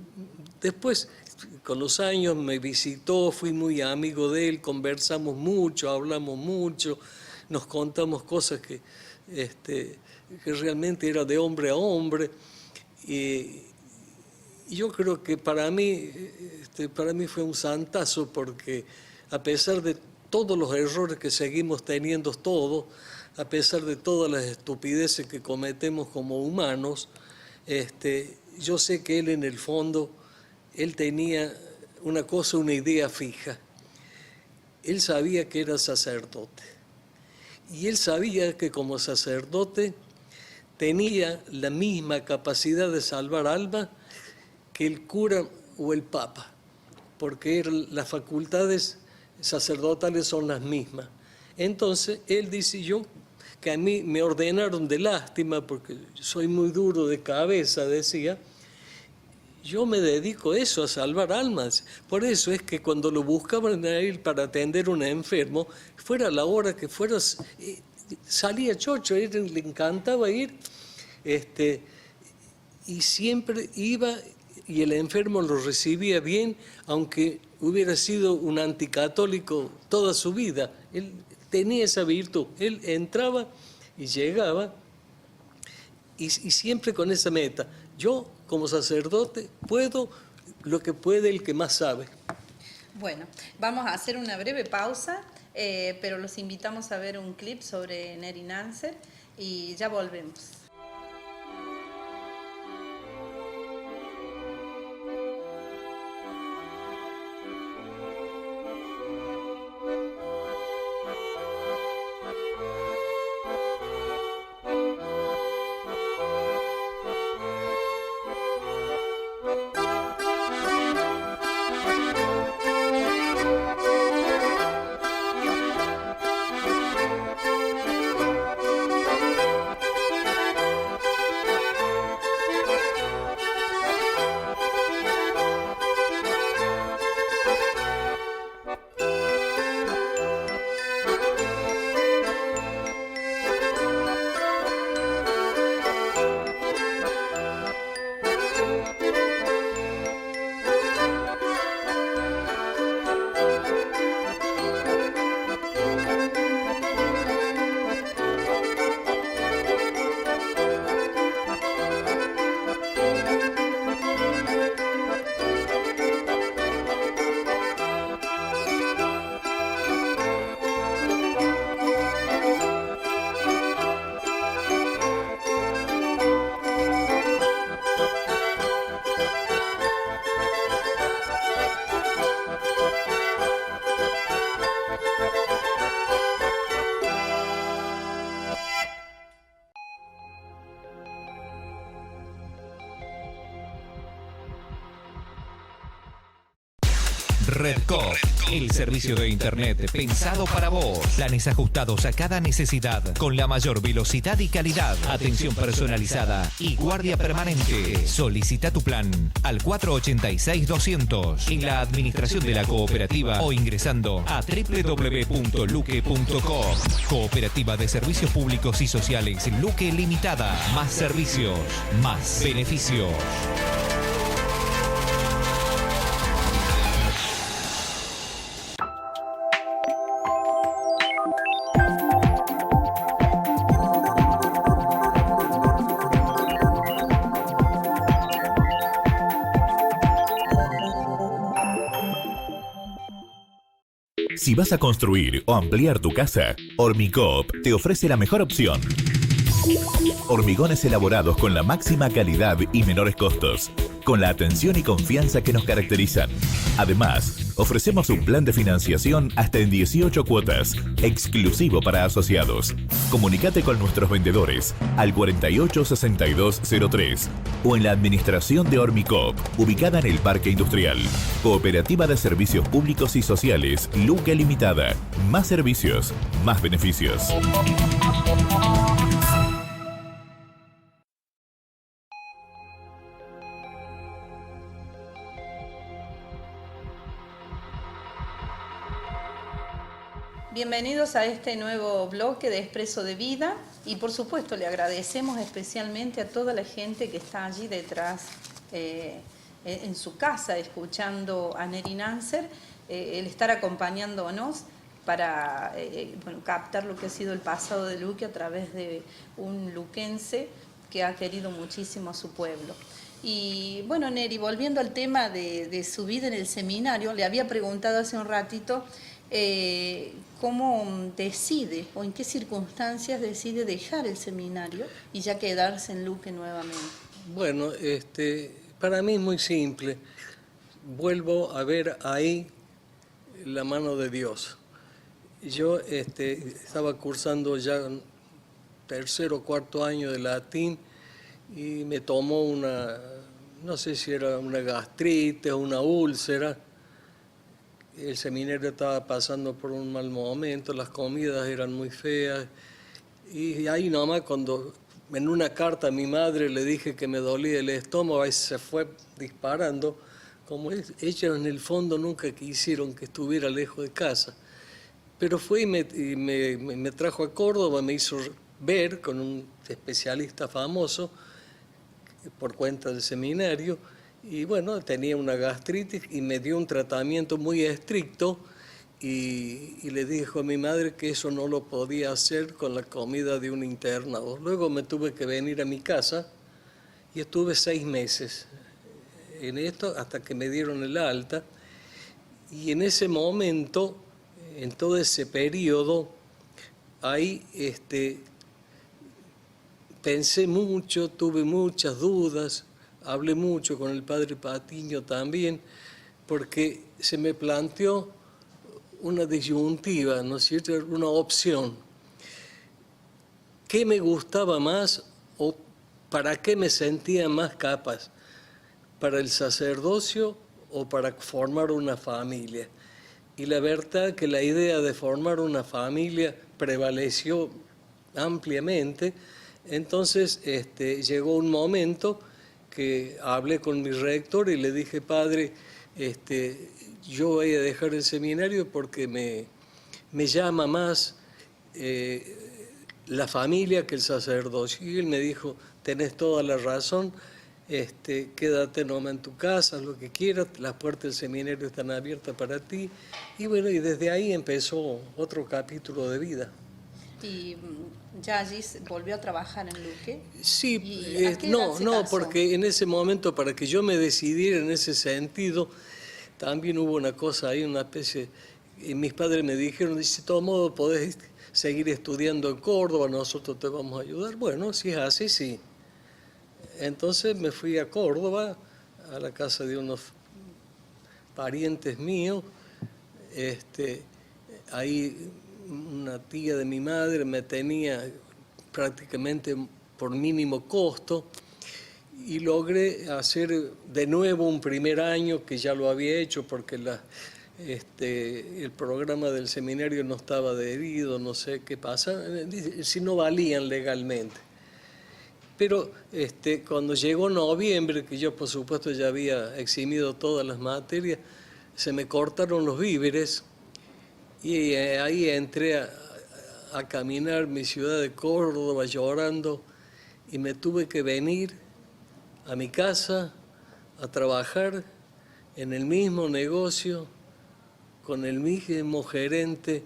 después, con los años, me visitó, fui muy amigo de él, conversamos mucho, hablamos mucho, nos contamos cosas que realmente era de hombre a hombre. Y yo creo que para mí fue un santazo porque a pesar de todos los errores que seguimos teniendo todos, a pesar de todas las estupideces que cometemos como humanos, yo sé que él en el fondo, él tenía una cosa, una idea fija. Él sabía que era sacerdote. Y él sabía que como sacerdote tenía la misma capacidad de salvar almas que el cura o el papa, porque las facultades sacerdotales son las mismas. Entonces, él dice, que a mí me ordenaron de lástima, porque soy muy duro de cabeza, decía, yo me dedico a eso, a salvar almas. Por eso es que cuando lo buscaban a él para atender a un enfermo, fuera la hora que fuera, salía chocho, a él le encantaba ir, y siempre iba y el enfermo lo recibía bien, aunque hubiera sido un anticatólico toda su vida. Él tenía esa virtud, él entraba y llegaba y siempre con esa meta. Yo, como sacerdote, puedo lo que puede el que más sabe. Bueno, vamos a hacer una breve pausa, pero los invitamos a ver un clip sobre Neri Nanser y ya volvemos. Redcop, el servicio de internet pensado para vos. Planes ajustados a cada necesidad, con la mayor velocidad y calidad, atención personalizada y guardia permanente. Solicita tu plan al 486-200 en la administración de la cooperativa o ingresando a www.luque.com. Cooperativa de Servicios Públicos y Sociales Luque Limitada. Más servicios, más beneficios. Si vas a construir o ampliar tu casa, Hormicoop te ofrece la mejor opción. Hormigones elaborados con la máxima calidad y menores costos, con la atención y confianza que nos caracterizan. Además, ofrecemos un plan de financiación hasta en 18 cuotas, exclusivo para asociados. Comunicate con nuestros vendedores al 486203 o en la administración de Hormicoop, ubicada en el Parque Industrial. Cooperativa de Servicios Públicos y Sociales Luque Limitada. Más servicios, más beneficios. Bienvenidos a este nuevo bloque de Expreso de Vida y por supuesto le agradecemos especialmente a toda la gente que está allí detrás en su casa escuchando a Neri Nancer, el estar acompañándonos para captar lo que ha sido el pasado de Luque a través de un luquense que ha querido muchísimo a su pueblo. Y bueno, Neri, volviendo al tema de su vida en el seminario, le había preguntado hace un ratito cómo decide o en qué circunstancias decide dejar el seminario y ya quedarse en Luque nuevamente. Bueno, para mí es muy simple. Vuelvo a ver ahí la mano de Dios. Yo estaba cursando ya tercer o cuarto año de latín y me tomó no sé si era una gastritis o una úlcera. El seminario estaba pasando por un mal momento, las comidas eran muy feas. Y ahí nomás cuando en una carta a mi madre le dije que me dolía el estómago, ahí se fue disparando. Como ellos en el fondo nunca quisieron que estuviera lejos de casa. Pero fue y me trajo a Córdoba, me hizo ver con un especialista famoso por cuenta del seminario. Y bueno, tenía una gastritis y me dio un tratamiento muy estricto y le dijo a mi madre que eso no lo podía hacer con la comida de un internado. Luego me tuve que venir a mi casa y estuve 6 meses en esto hasta que me dieron el alta. Y en ese momento, en todo ese periodo, ahí pensé mucho, tuve muchas dudas. Hablé mucho con el padre Patiño también, porque se me planteó una disyuntiva, ¿no es cierto?, una opción. ¿Qué me gustaba más o para qué me sentía más capaz? ¿Para el sacerdocio o para formar una familia? Y la verdad que la idea de formar una familia prevaleció ampliamente. Entonces llegó un momento que hablé con mi rector y le dije, padre, yo voy a dejar el seminario porque me llama más la familia que el sacerdocio. Y él me dijo, tenés toda la razón, quédate nomás en tu casa, lo que quieras, las puertas del seminario están abiertas para ti. Y bueno, y desde ahí empezó otro capítulo de vida. Y ya allí volvió a trabajar en Luque. Sí, no, porque en ese momento, para que yo me decidiera en ese sentido, también hubo una cosa ahí, una especie, y mis padres me dijeron, de todo modo podés seguir estudiando en Córdoba, nosotros te vamos a ayudar. Bueno, si es así, sí. Entonces me fui a Córdoba, a la casa de unos parientes míos, ahí una tía de mi madre me tenía prácticamente por mínimo costo y logré hacer de nuevo un primer año que ya lo había hecho porque el programa del seminario no estaba adherido, no sé qué pasa, si no valían legalmente. Pero cuando llegó noviembre, que yo por supuesto ya había eximido todas las materias, se me cortaron los víveres y ahí entré a caminar mi ciudad de Córdoba llorando y me tuve que venir a mi casa a trabajar en el mismo negocio con el mismo gerente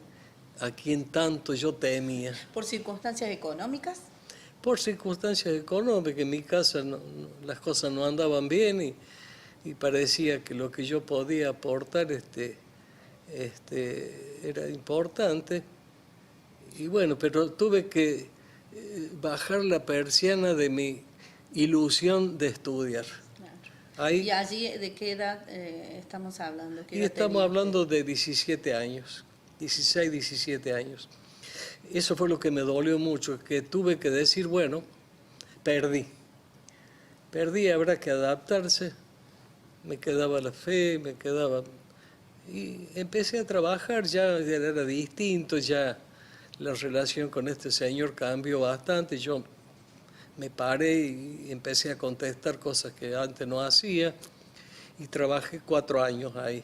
a quien tanto yo temía. ¿Por circunstancias económicas? Por circunstancias económicas, en mi casa las cosas no andaban bien y parecía que lo que yo podía aportar era importante. Y bueno, pero tuve que bajar la persiana de mi ilusión de estudiar. Ahí, ¿Y allí de qué edad estamos hablando? Y estamos hablando de 17 años, 16, 17 años. Eso fue lo que me dolió mucho, que tuve que decir, bueno, perdí, habrá que adaptarse, me quedaba la fe, y empecé a trabajar, ya era distinto, ya la relación con este señor cambió bastante, yo me paré y empecé a contestar cosas que antes no hacía y trabajé 4 años ahí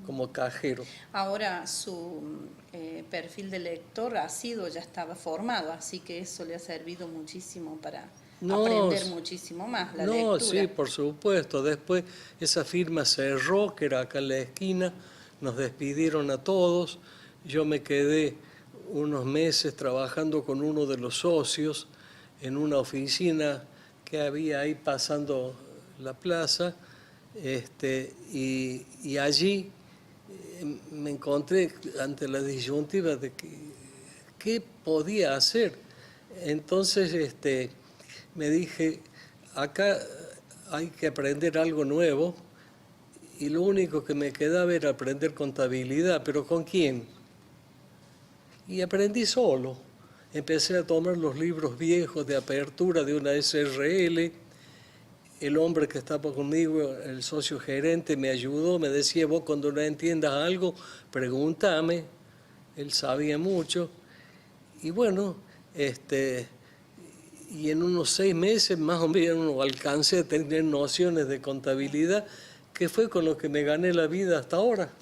como cajero. Ahora su perfil de lector ya estaba formado, así que eso le ha servido muchísimo para aprender muchísimo más la lectura. Sí, por supuesto. Después esa firma cerró, que era acá en la esquina, nos despidieron a todos, yo me quedé unos meses trabajando con uno de los socios en una oficina que había ahí pasando la plaza, y allí me encontré ante la disyuntiva de qué podía hacer. Entonces me dije, acá hay que aprender algo nuevo y lo único que me quedaba era aprender contabilidad, pero ¿con quién? Y aprendí solo. Empecé a tomar los libros viejos de apertura de una SRL. El hombre que estaba conmigo, el socio gerente, me ayudó, me decía, vos cuando no entiendas algo, pregúntame. Él sabía mucho. Y bueno, y en unos 6 meses más o menos alcancé a tener nociones de contabilidad, que fue con lo que me gané la vida hasta ahora.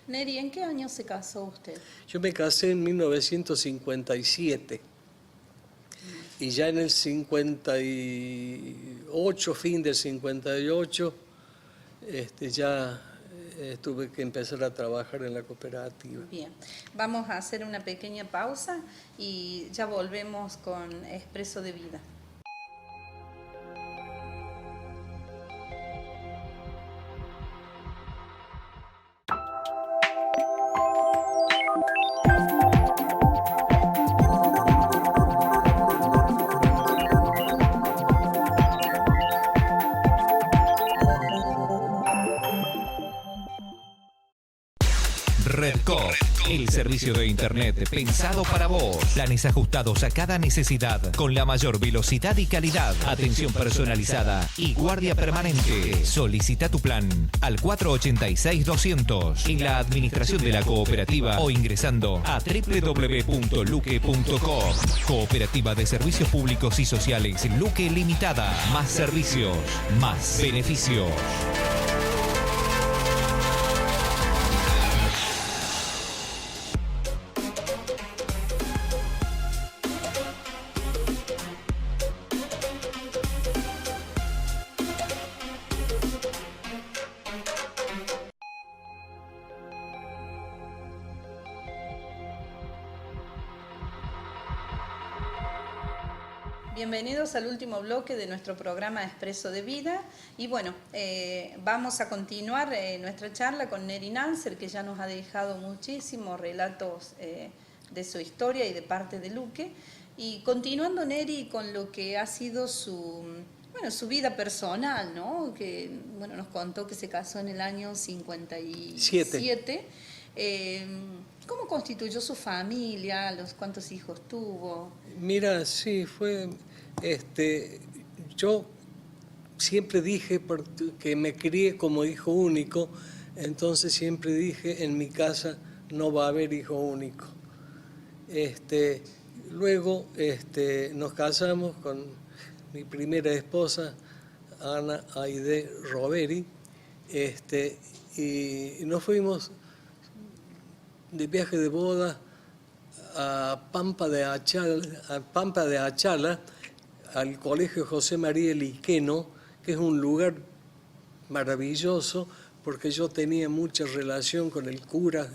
Neri, ¿en qué año se casó usted? Yo me casé en 1957. Y ya en el 58, fin del 58, ya tuve que empezar a trabajar en la cooperativa. Bien, vamos a hacer una pequeña pausa y ya volvemos con Expreso de Vida. Redcop, el servicio de internet pensado para vos. Planes ajustados a cada necesidad, con la mayor velocidad y calidad, atención personalizada y guardia permanente. Solicita tu plan al 486-200 en la administración de la cooperativa o ingresando a www.luque.com. Cooperativa de Servicios Públicos y Sociales Luque Limitada. Más servicios, más beneficios. Bienvenidos al último bloque de nuestro programa Expreso de Vida y bueno, vamos a continuar nuestra charla con Neri Nanser, que ya nos ha dejado muchísimos relatos de su historia y de parte de Luque, y continuando, Neri, con lo que ha sido su vida personal, ¿no? Que bueno, nos contó que se casó en el año 57. ¿Cómo constituyó su familia? ¿Cuántos hijos tuvo? Mira, sí, fue... yo siempre dije que me crié como hijo único, Entonces siempre dije, en mi casa no va a haber hijo único. Luego nos casamos con mi primera esposa, Ana Aide Roveri, y nos fuimos de viaje de boda a Pampa de Achala, al Colegio José María Liqueno, que es un lugar maravilloso porque yo tenía mucha relación con el cura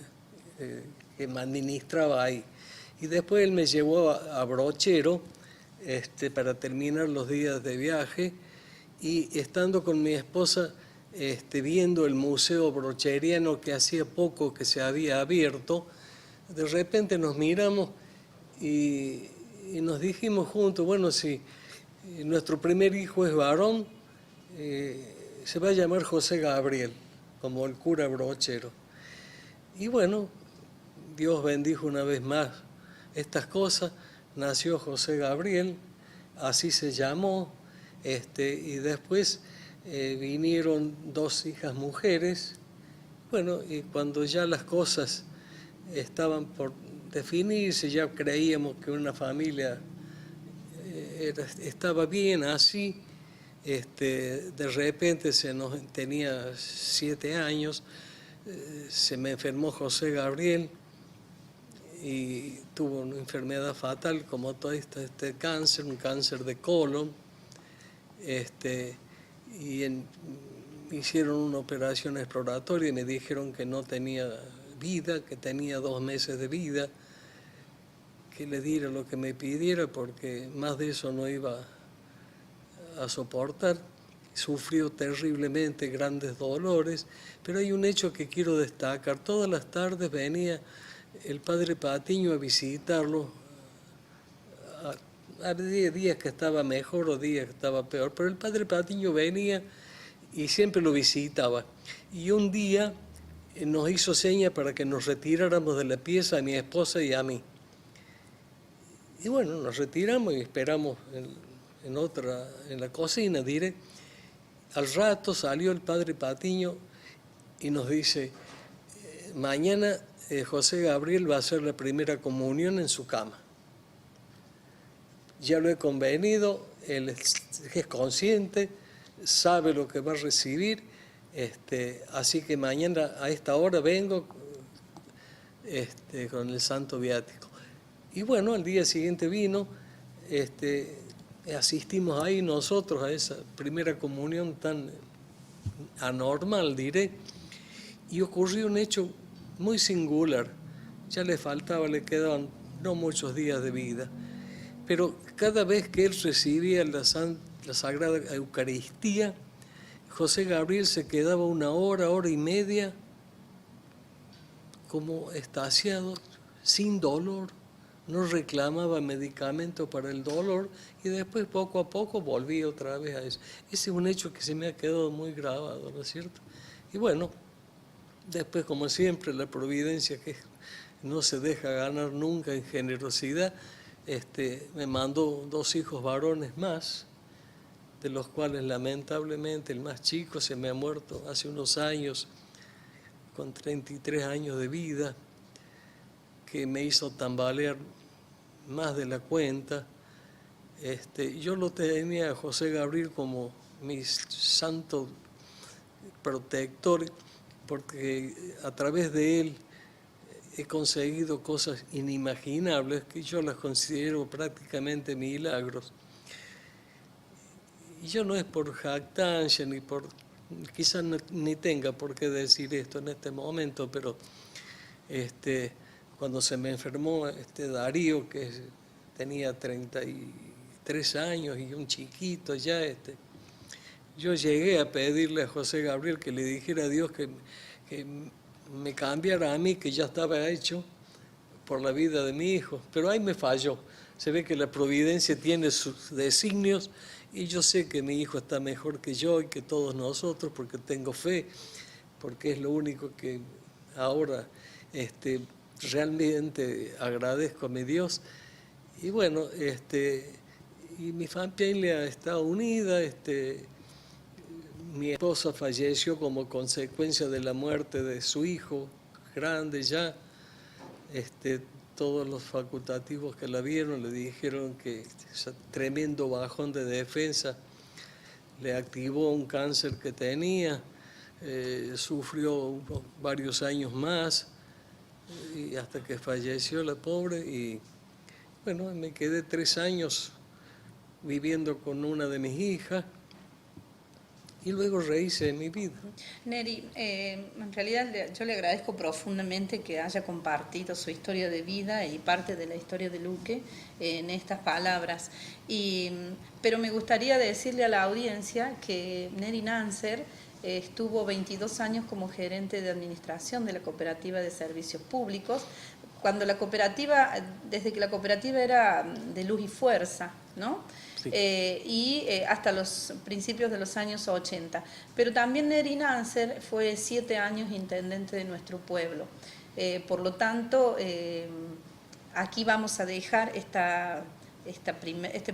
que me administraba ahí. Y después él me llevó a Brochero para terminar los días de viaje, y estando con mi esposa viendo el museo brocheriano que hacía poco que se había abierto, de repente nos miramos y nos dijimos juntos, bueno, si nuestro primer hijo es varón, se va a llamar José Gabriel, como el cura Brochero. Y bueno, Dios bendijo una vez más estas cosas, nació José Gabriel, así se llamó, y después vinieron 2 hijas mujeres. Bueno, y cuando ya las cosas estaban por definirse, ya creíamos que una familia estaba bien así, de repente tenía 7 años, se me enfermó José Gabriel y tuvo una enfermedad fatal como todo este cáncer, un cáncer de colon, hicieron una operación exploratoria y me dijeron que no tenía vida, que tenía 2 meses de vida, que le diera lo que me pidiera porque más de eso no iba a soportar. Sufrió terriblemente grandes dolores, pero hay un hecho que quiero destacar. Todas las tardes venía el padre Patiño a visitarlo. Había días que estaba mejor o días que estaba peor, pero el padre Patiño venía y siempre lo visitaba. Y un día nos hizo seña para que nos retiráramos de la pieza a mi esposa y a mí. Y bueno, nos retiramos y esperamos en la cocina, diré. Al rato salió el padre Patiño y nos dice, mañana José Gabriel va a hacer la primera comunión en su cama. Ya lo he convenido, él es consciente, sabe lo que va a recibir, así que mañana a esta hora vengo con el santo viático. Y bueno, al día siguiente vino, asistimos ahí nosotros a esa primera comunión tan anormal, diré, y ocurrió un hecho muy singular. Ya le quedaban no muchos días de vida, pero cada vez que él recibía la Sagrada Eucaristía, José Gabriel se quedaba 1 hora, 1 hora y media, como extasiado, sin dolor. No reclamaba medicamento para el dolor y después poco a poco volví otra vez a eso. Ese es un hecho que se me ha quedado muy grabado, ¿no es cierto? Y bueno, después como siempre la providencia que no se deja ganar nunca en generosidad, me mandó 2 hijos varones más, de los cuales lamentablemente el más chico se me ha muerto hace unos años, con 33 años de vida, que me hizo tambalear más de la cuenta. Yo lo tenía a José Gabriel como mi santo protector, porque a través de él he conseguido cosas inimaginables que yo las considero prácticamente milagros. Y yo no es por jactancia, quizás ni tenga por qué decir esto en este momento, pero cuando se me enfermó Darío, que tenía 33 años y un chiquito ya, yo llegué a pedirle a José Gabriel que le dijera a Dios que me cambiara a mí, que ya estaba hecho por la vida de mi hijo, pero ahí me falló. Se ve que la providencia tiene sus designios y yo sé que mi hijo está mejor que yo y que todos nosotros, porque tengo fe, porque es lo único que ahora realmente agradezco a mi Dios. Y bueno, y mi familia está unida, Mi esposa falleció como consecuencia de la muerte de su hijo, grande ya. Todos los facultativos que la vieron le dijeron que ese tremendo bajón de defensa le activó un cáncer que tenía, sufrió varios años más y hasta que falleció la pobre. Y bueno, me quedé 3 años viviendo con una de mis hijas y luego rehice mi vida. Neri, en realidad yo le agradezco profundamente que haya compartido su historia de vida y parte de la historia de Luque en estas palabras. Pero me gustaría decirle a la audiencia que Neri Nánzer estuvo 22 años como gerente de administración de la Cooperativa de Servicios Públicos, cuando la cooperativa, desde que la cooperativa era de Luz y Fuerza, ¿no? Sí. Hasta los principios de los años 80. Pero también Neri Nánzer fue 7 años intendente de nuestro pueblo. Por lo tanto, aquí vamos a dejar este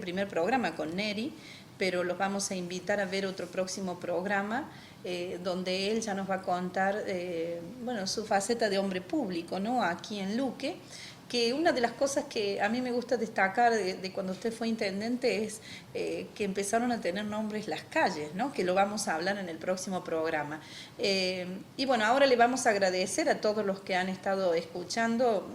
primer programa con Neri, pero los vamos a invitar a ver otro próximo programa donde él ya nos va a contar su faceta de hombre público, ¿no? Aquí en Luque, que una de las cosas que a mí me gusta destacar de cuando usted fue intendente es que empezaron a tener nombres las calles, ¿no? Que lo vamos a hablar en el próximo programa. Y bueno, ahora le vamos a agradecer a todos los que han estado escuchando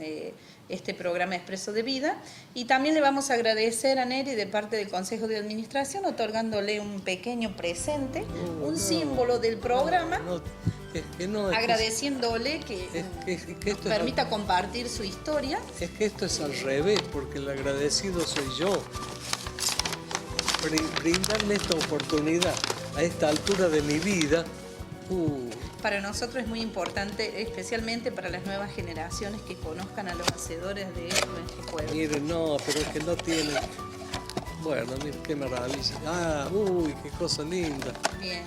este programa Expreso de Vida, y también le vamos a agradecer a Neri de parte del Consejo de Administración, otorgándole un pequeño presente, un símbolo del programa, agradeciéndole que nos permita compartir su historia. Es que esto es al revés, porque el agradecido soy yo. Brindarle esta oportunidad a esta altura de mi vida. Para nosotros es muy importante, especialmente para las nuevas generaciones, que conozcan a los hacedores de nuestro pueblo. Miren, no, pero es que no tienen... Bueno, miren qué maravilla. Uy, qué cosa linda. Bien.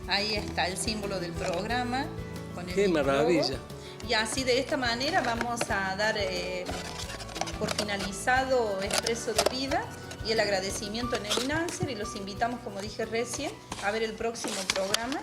Ahí está el símbolo del programa. Con el qué maravilla. Logo. Y así, de esta manera, vamos a dar por finalizado Expreso de Vida y el agradecimiento a Neri Nánzer, y los invitamos, como dije recién, a ver el próximo programa.